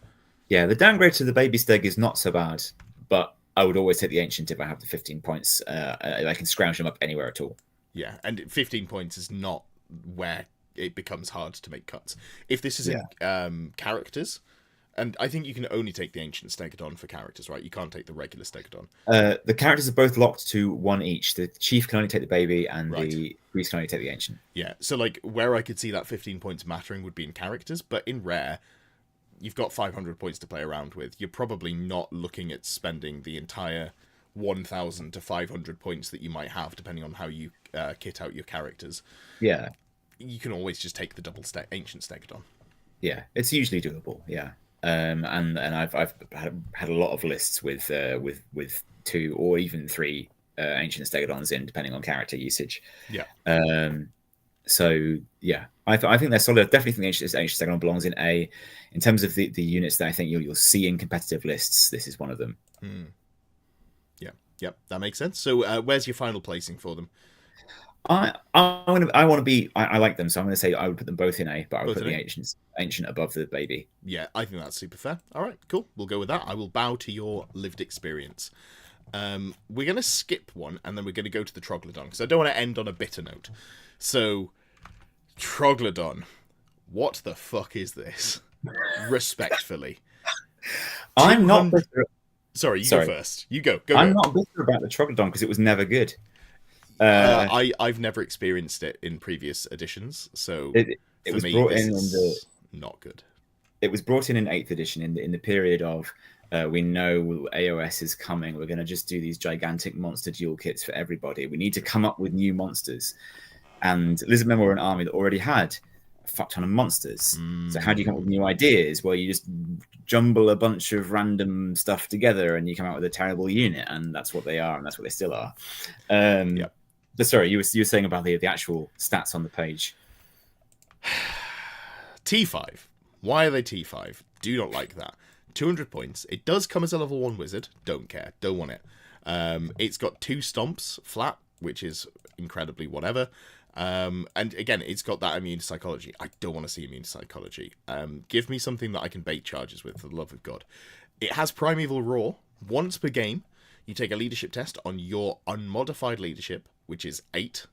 Yeah, the downgrade to the baby Steg is not so bad, but I would always take the Ancient if I have the 15 points. I can scrounge them up anywhere at all. Yeah, and 15 points is not where it becomes hard to make cuts. If this is in characters, And I think you can only take the Ancient Stegadon for characters, right? You can't take the regular Stegadon. The characters are both locked to one each. The chief can only take the baby, and Right. the priest can only take the ancient. Yeah, so like where I could see that 15 points mattering would be in characters, but in rare, you've got 500 points to play around with. You're probably not looking at spending the entire 1,000 to 500 points that you might have, depending on how you kit out your characters. Yeah. You can always just take the double Ancient Stegadon. Yeah, it's usually doable. Yeah. And I've had a lot of lists with 2 or even 3 ancient Stegadons in, depending on character usage. Yeah. So yeah, I think they're solid. Definitely think the ancient Stegadon belongs in A. In terms of the units that I think you'll see in competitive lists, this is one of them. Yeah, that makes sense. So where's your final placing for them? I want to be. I like them, so I'm going to say I would put them both in A, but I would Both put in the ancient above the baby. Yeah, I think that's super fair. All right, cool. We'll go with that. I will bow to your lived experience. We're going to skip one, and then we're going to go to the Troglodon, because I don't want to end on a bitter note. So, Troglodon, what the fuck is this? Respectfully. I'm not bitter. Sorry, you go first. You go. I'm not bitter about the Troglodon because it was never good. I've never experienced it in previous editions, so it was brought in not good. It was brought in 8th edition in the period of we know AOS is coming. We're going to just do these gigantic monster duel kits for everybody. We need to come up with new monsters, and Lizardmen were an army that already had a fuck ton of monsters. So how do you come up with new ideas? Well, you just jumble a bunch of random stuff together, and you come out with a terrible unit, and that's what they are, and that's what they still are. Yeah. But sorry, you were saying about the actual stats on the page. T5. Why are they T5? Do not like that. 200 points. It does come as a level 1 wizard. Don't care. Don't want it. It's got 2 stomps flat, which is incredibly whatever. And again, it's got that immune to psychology. I don't want to see immune to psychology. Give me something that I can bait charges with, for the love of God. It has Primeval Roar. Once per game, you take a leadership test on your unmodified leadership, which is 8.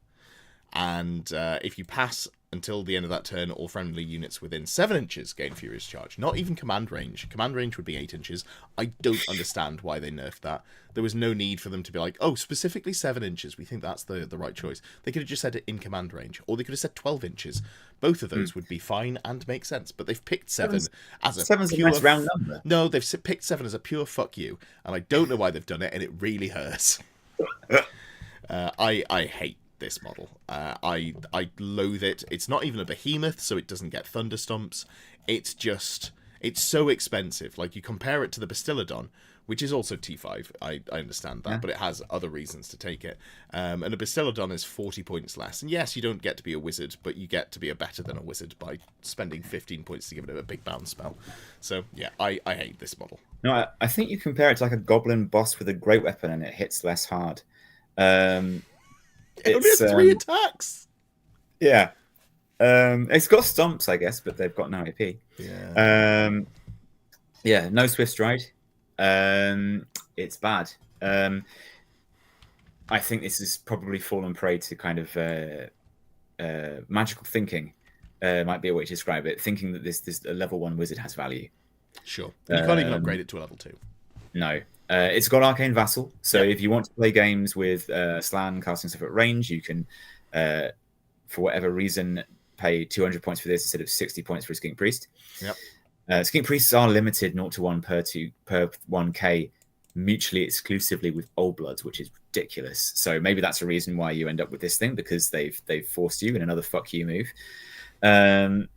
And if you pass until the end of that turn, all friendly units within 7 inches gain Furious Charge. Not even command range. Command range would be 8 inches. I don't understand why they nerfed that. There was no need for them to be like, oh, specifically 7 inches. We think that's the right choice. They could have just said it in command range. Or they could have said 12 inches. Both of those would be fine and make sense. But they've picked 7 as a Seven's pure... a nice round number. No, they've picked 7 as a pure fuck you. And I don't know why they've done it, and it really hurts. I hate this model. I loathe it. It's not even a behemoth, so it doesn't get thunderstomps. It's so expensive. Like, you compare it to the Bastiladon, which is also T5. I understand that, but it has other reasons to take it. And a Bastiladon is 40 points less. And yes, you don't get to be a wizard, but you get to be a better than a wizard by spending 15 points to give it a big bounce spell. So yeah, I hate this model. No, I think you compare it to like a goblin boss with a great weapon, and it hits less hard. It only has 3 attacks. Yeah. It's got stomps, I guess, but they've got no AP. Yeah. Yeah, no Swift Stride. It's bad. I think this has probably fallen prey to kind of magical thinking. Might be a way to describe it. Thinking that this level 1 wizard has value. Sure. You can't even upgrade it to a level 2. No. It's got Arcane Vassal, so if you want to play games with Slann casting stuff at range, you can, for whatever reason, pay 200 points for this instead of 60 points for a Skink Priest. Yep. Skink Priests are limited 0-1 per 1k mutually exclusively with Old Bloods, which is ridiculous. So maybe that's a reason why you end up with this thing, because they've forced you in another fuck you move. The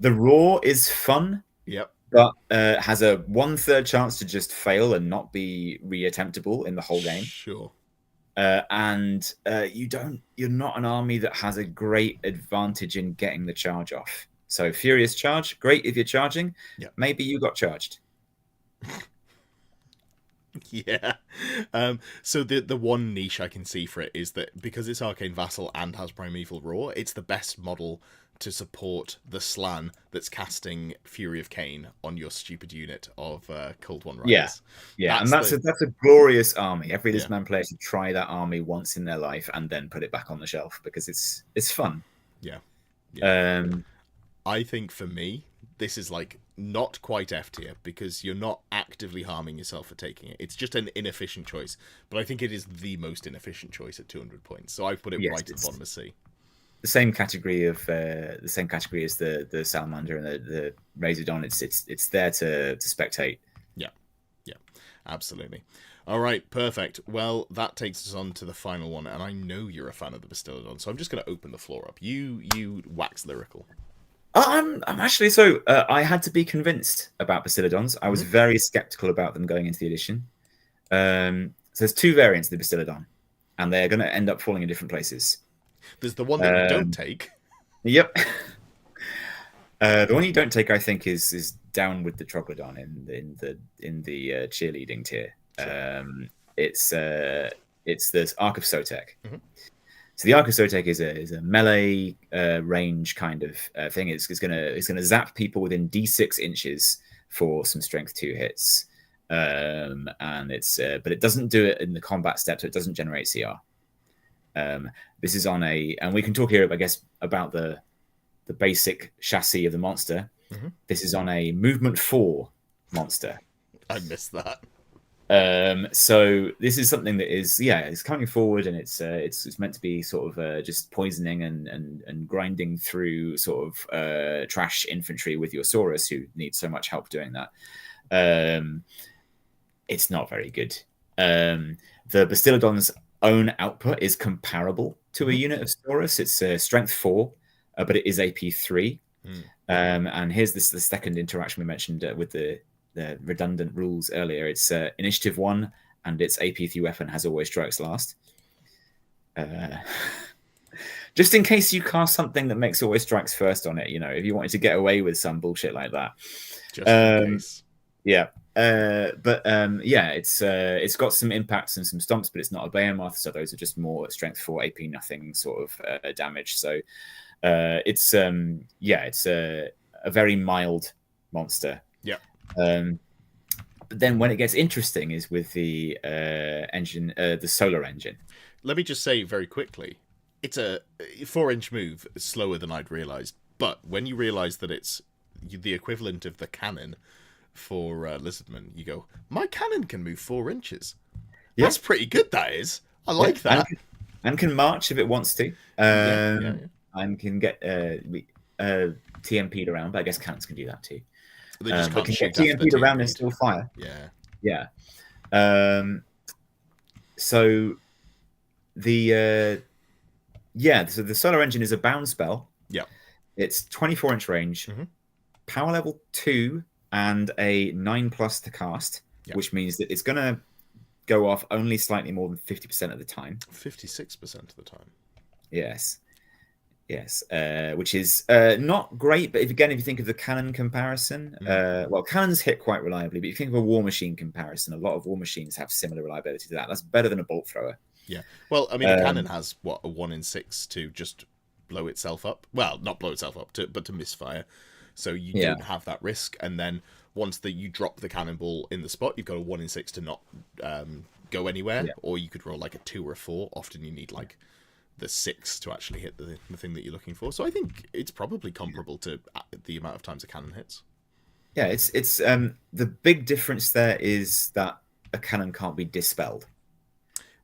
Roar is fun. Yep. But has a 1/3 chance to just fail and not be reattemptable in the whole game. Sure. And you're not an army that has a great advantage in getting the charge off. So Furious Charge, great if you're charging. Yep. Maybe you got charged. Yeah. So the one niche I can see for it is that because it's Arcane Vassal and has Primeval Roar, it's the best model to support the Slann that's casting Fury of Cain on your stupid unit of Cold One Riders. Yeah, that's a glorious army. Every Lizardman player should try that army once in their life and then put it back on the shelf because it's fun. Yeah. I think for me, this is like not quite F tier because you're not actively harming yourself for taking it. It's just an inefficient choice, but I think it is the most inefficient choice at 200 points. So I've put it right at the bottom of C. The same category as the salamander and the razordon. It's there to spectate. Yeah, absolutely. All right, perfect. Well, that takes us on to the final one, and I know you're a fan of the Bastiladons, so I'm just going to open the floor up. You wax lyrical. I'm actually so. I had to be convinced about Bastiladons. I was very skeptical about them going into the edition. So there's two variants of the Bastiladon, and they're going to end up falling in different places. There's the one that you don't take. Yep. The one you don't take, I think, is down with the Troglodon in the cheerleading tier. Sure. It's the Arc of Sotek. Mm-hmm. So the Arc of Sotek is a melee range kind of thing. It's gonna zap people within D6 inches for some strength 2 hits, and but it doesn't do it in the combat step, so it doesn't generate CR. This is on and we can talk here, I guess, about the basic chassis of the monster. Mm-hmm. This is on a movement 4 monster. I missed that. So this is something that is coming forward, and it's meant to be sort of just poisoning and grinding through sort of trash infantry with your Saurus, who needs so much help doing that. It's not very good. The Bastiladon's own output is comparable to a unit of Saurus. It's strength 4, but it is AP 3. And here's the second interaction we mentioned with the redundant rules earlier. It's initiative 1, and its AP 3 weapon has always strikes last. Just in case you cast something that makes always strikes first on it, if you wanted to get away with some bullshit like that. Just in case. Yeah. It's got some impacts and some stomps, but it's not a behemoth, so those are just more strength 4 AP nothing sort of damage. So it's a very mild monster. Yeah. But then when it gets interesting is with the engine, the solar engine. Let me just say very quickly, it's a 4-inch move, slower than I'd realized. But when you realize that it's the equivalent of the cannon for Lizardmen, you go, my cannon can move 4 inches. Yeah. That's pretty good, that is. I like that. And can march if it wants to. And can get TMP'd around, but I guess cannons can do that too. They just can't shoot get TMP'd around and still fire. Yeah. So the solar engine is a bound spell. Yeah. It's 24-inch range, power level 2, and a 9+ to cast, which means that it's going to go off only slightly more than 50% of the time. 56% of the time. Yes, which is not great. But if you think of the cannon comparison, cannons hit quite reliably. But if you think of a war machine comparison, a lot of war machines have similar reliability to that. That's better than a bolt thrower. Yeah. Well, I mean, a cannon has a 1 in 6 to just blow itself up. Well, not blow itself up, but to misfire. So you don't have that risk. And then once you drop the cannonball in the spot, you've got a 1 in 6 to not go anywhere. Yeah. Or you could roll like a 2 or a 4. Often you need like the 6 to actually hit the thing that you're looking for. So I think it's probably comparable to the amount of times a cannon hits. Yeah, it's the big difference there is that a cannon can't be dispelled.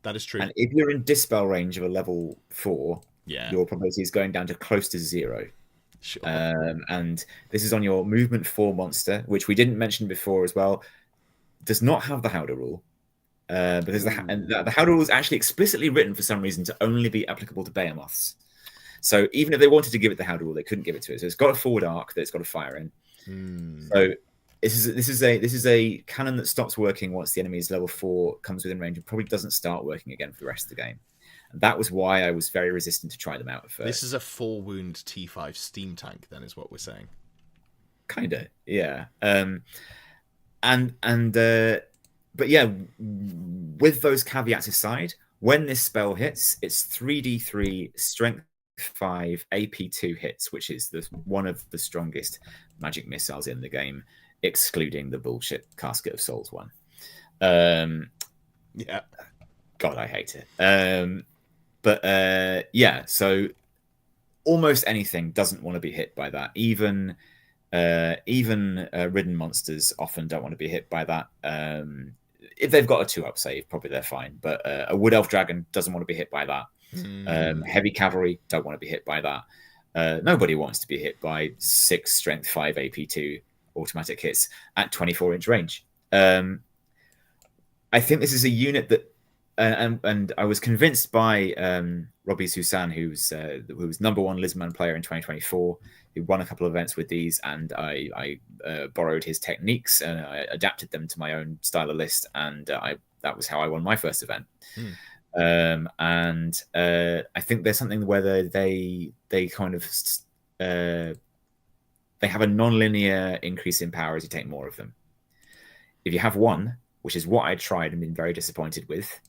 That is true. And if you're in dispel range of a level 4, your probability is going down to close to 0. Sure. And this is on your movement 4 monster, which we didn't mention before as well. Does not have the Howder rule. Because the Howder rule is actually explicitly written for some reason to only be applicable to behemoths. So even if they wanted to give it the Howder rule, they couldn't give it to it. So it's got a forward arc that it's got to fire in. So this is a cannon that stops working once the enemy's level 4 comes within range and probably doesn't start working again for the rest of the game. And that was why I was very resistant to try them out at first. This is a 4-wound T5 steam tank, then, is what we're saying. Kinda, yeah. But yeah, with those caveats aside, when this spell hits, it's 3d3 strength 5 AP2 hits, which is one of the strongest magic missiles in the game, excluding the bullshit Casket of Souls one. Yeah. God, I hate it. So almost anything doesn't want to be hit by that. Even Even ridden monsters often don't want to be hit by that. If they've got a 2-up save, probably they're fine. But a Wood Elf Dragon doesn't want to be hit by that. Heavy Cavalry don't want to be hit by that. Nobody wants to be hit by 6 Strength 5 AP2 automatic hits at 24-inch range. I think this is a unit that, and I was convinced by Robbie Susan, who was #1 Lizardmen player in 2024, who won a couple of events with these, and I borrowed his techniques and I adapted them to my own style of list, and that was how I won my first event. And I think there's something where they kind of they have a non-linear increase in power as you take more of them. If you have one, which is what I tried and been very disappointed with,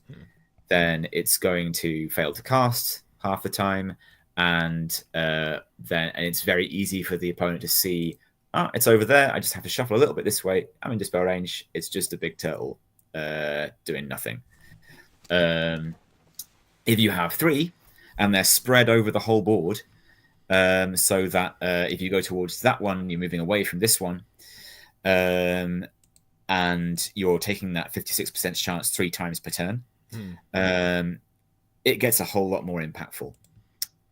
then it's going to fail to cast half the time, and it's very easy for the opponent to see, it's over there. I just have to shuffle a little bit this way. I'm in dispel range. It's just a big turtle doing nothing. If you have 3 and they're spread over the whole board, so that if you go towards that one, you're moving away from this one, and you're taking that 56% chance 3 times per turn, it gets a whole lot more impactful.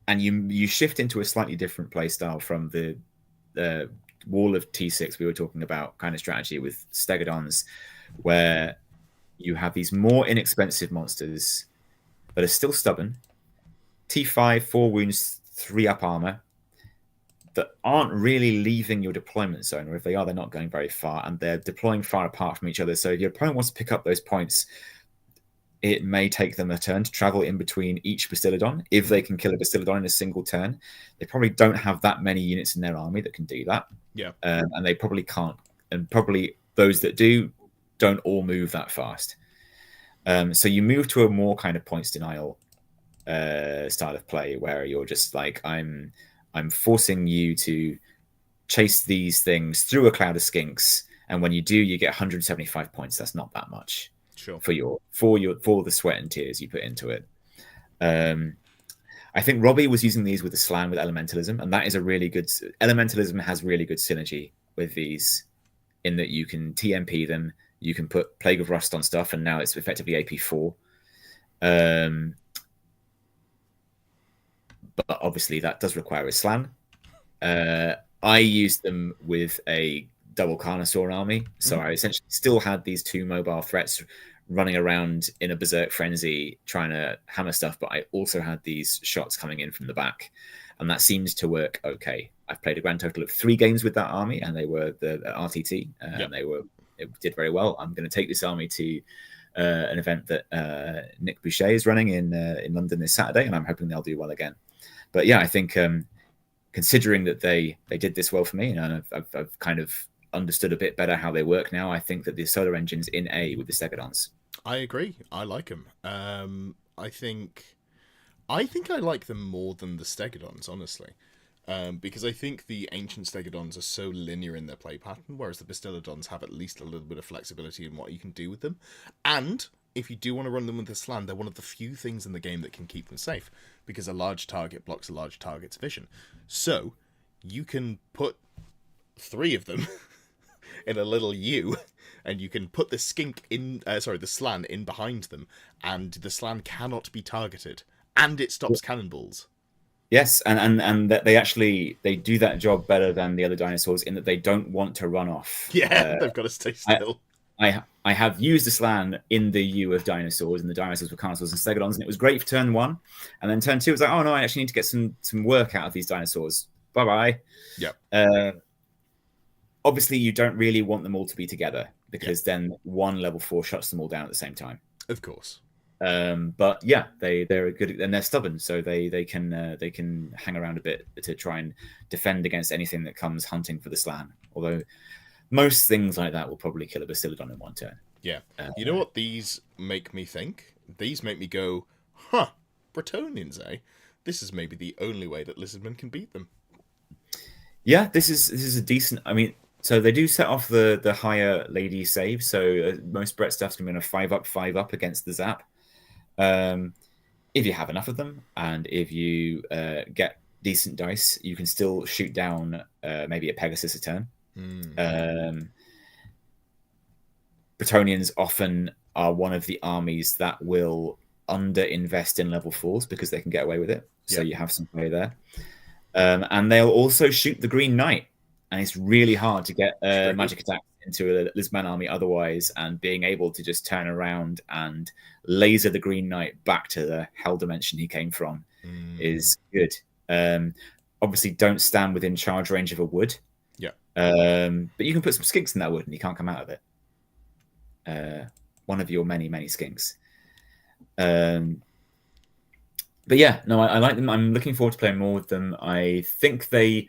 And you shift into a slightly different play style from the wall of T6 we were talking about kind of strategy with Stegadons, where you have these more inexpensive monsters that are still stubborn, T5, 4 wounds, 3-up armor, that aren't really leaving your deployment zone, or if they are, they're not going very far, and they're deploying far apart from each other. So if your opponent wants to pick up those points, it may take them a turn to travel in between each Bastiladon. If they can kill a Bastiladon in a single turn, they probably don't have that many units in their army that can do that. Yeah. And they probably can't. And probably those that do don't all move that fast. So you move to a more kind of points denial style of play, where you're just like, I'm forcing you to chase these things through a cloud of skinks, and when you do, you get 175 points. That's not that much, sure, for the sweat and tears you put into it. I think Robbie was using these with the Slann with elementalism, and that is a really good. Elementalism has really good synergy with these, in that you can TMP them, you can put Plague of Rust on stuff, and now it's effectively AP4. But obviously that does require a Slann. I used them with a double Carnosaur army, so I essentially still had these 2 mobile threats running around in a berserk frenzy trying to hammer stuff, but I also had these shots coming in from the back, and that seems to work okay. I've played a grand total of 3 games with that army, and they were the RTT, and it did very well. I'm going to take this army to an event that Nick Boucher is running in London this Saturday, and I'm hoping they'll do well again. But yeah, I think considering that they did this well for me, and I've kind of understood a bit better how they work now, I think that the solar engine's in A with the Stegadons. I agree. I like them. I think I like them more than the Stegadons, honestly. Because I think the ancient Stegadons are so linear in their play pattern, whereas the Bastiladons have at least a little bit of flexibility in what you can do with them. And if you do want to run them with the Slann, they're one of the few things in the game that can keep them safe, because a large target blocks a large target's vision. So you can put 3 of them in a little U, and you can put the Skink in, the Slann in behind them, and the Slann cannot be targeted, and it stops cannonballs. Yes, and that they do that job better than the other dinosaurs in that they don't want to run off. Yeah, they've got to stay still. I have used the Slann in the U of dinosaurs, and the dinosaurs were Carnosaurs and Stegadons, and it was great for turn 1. And then turn 2 was like, oh no, I actually need to get some work out of these dinosaurs. Bye-bye. Yeah. Obviously, you don't really want them all to be together, because then one level 4 shuts them all down at the same time. Of course. But yeah, they're good, and they're stubborn, so they can hang around a bit to try and defend against anything that comes hunting for the Slann. Although most things like that will probably kill a Bastiladon in 1 turn. Yeah. You know what these make me think? These make me go, huh, Bretonnians, eh? This is maybe the only way that Lizardmen can beat them. Yeah, this is a decent. I mean, so they do set off the higher lady save. So most Brett stuff's going to be a 5-up against the Zap. If you have enough of them, and if you get decent dice, you can still shoot down maybe a Pegasus a turn. Bretonnians often are one of the armies that will under-invest in level 4s because they can get away with it. So you have some play there. And they'll also shoot the Green Knight. And it's really hard to get magic attack into a Lizardman army otherwise, and being able to just turn around and laser the Green Knight back to the hell dimension he came from is good. Obviously, don't stand within charge range of a wood. Yeah. But you can put some skinks in that wood and you can't come out of it. One of your many, many skinks. But yeah, no, I like them. I'm looking forward to playing more with them. I think they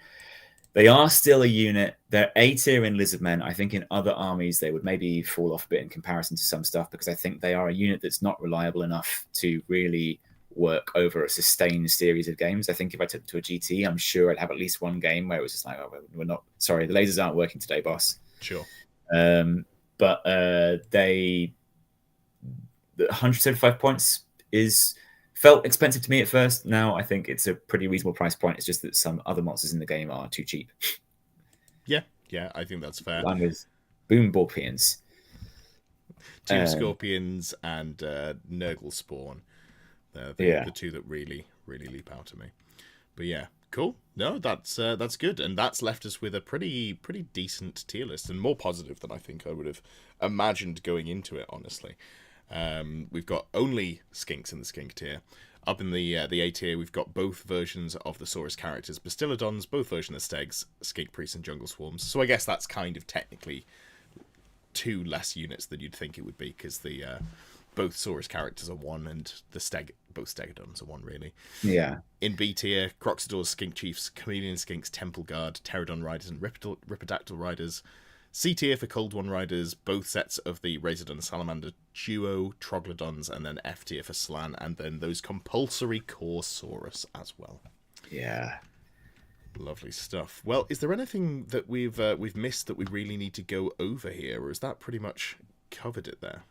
are still a unit. They're A tier in Lizardmen. I think in other armies they would maybe fall off a bit in comparison to some stuff, because I think they are a unit that's not reliable enough to really work over a sustained series of games. I think if I took them to a GT, I'm sure I'd have at least one game where it was just like, oh, we're not, sorry, the lasers aren't working today, boss. Sure. But the 175 points felt expensive to me at first. Now I think it's a pretty reasonable price point. It's just that some other monsters in the game are too cheap. Yeah, I think that's fair. One with Boom Borpians. Two Scorpions and Nurgle Spawn. The two that really leap out at me. But yeah, cool. No, that's good. And that's left us with a pretty decent tier list, and more positive than I think I would have imagined going into it, honestly. We've got only Skinks in the Skink tier. Up in the A tier, we've got both versions of the Saurus characters, Bastiladons, both versions of Stegs, Skink Priests, and Jungle Swarms. So I guess that's kind of technically 2 less units than you'd think it would be, because the both Saurus characters are 1, and both Stegadons are 1, really. Yeah. In B tier, Croxadors, Skink Chiefs, Chameleon Skinks, Temple Guard, Pterodon Riders, and Ripperdactyl Riders. C tier for Cold One Riders, both sets of the Razordon Salamander duo, Troglodons, and then F tier for Slann, and then those compulsory core Saurus as well. Yeah. Lovely stuff. Well, is there anything that we've missed that we really need to go over here, or is that pretty much covered it there?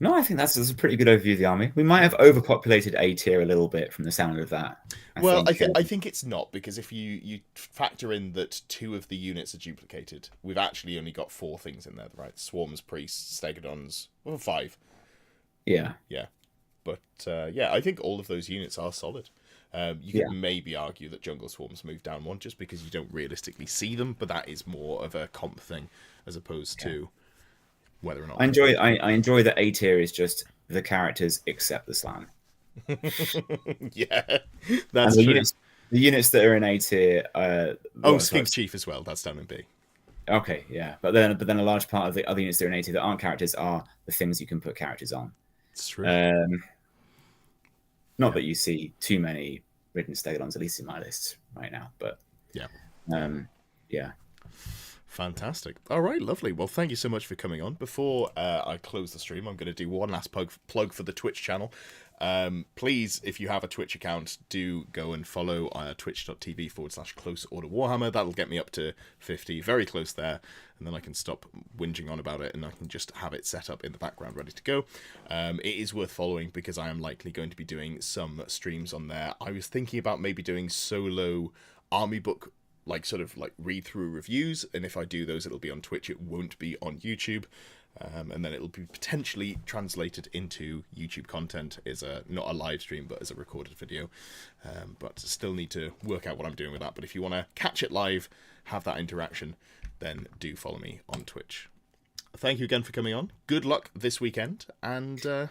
No, I think that's a pretty good overview of the army. We might have overpopulated A tier a little bit from the sound of that. I think it's not, because if you factor in that 2 of the units are duplicated, we've actually only got 4 things in there, right? Swarms, Priests, Stegadons, 5. Yeah. Yeah. But I think all of those units are solid. You could maybe argue that Jungle Swarms move down 1 just because you don't realistically see them, but that is more of a comp thing as opposed to whether or not. I enjoy that A tier is just the characters except the Slann. Yeah, that's true. The units that are in A tier. Skink Chief as well. That's down in B. Okay, yeah, but then a large part of the other units that are in A tier that aren't characters are the things you can put characters on. It's true. Not that you see too many ridden Stegadons, at least in my list right now, but yeah. Fantastic. All right, lovely. Well, thank you so much for coming on. Before I close the stream, I'm going to do one last plug for the Twitch channel. Please, if you have a Twitch account, do go and follow twitch.tv/Close Order Warhammer. That'll get me up to 50, very close there, and then I can stop whinging on about it, and I can just have it set up in the background ready to go. It is worth following because I am likely going to be doing some streams on there. I was thinking about maybe doing solo army book read through reviews, and if I do those, it'll be on Twitch, it won't be on YouTube, and then it'll be potentially translated into YouTube content as not a live stream but as a recorded video, but still need to work out what I'm doing with that. But if you want to catch it live, have that interaction, then do follow me on Twitch. Thank you again for coming on. Good luck this weekend, and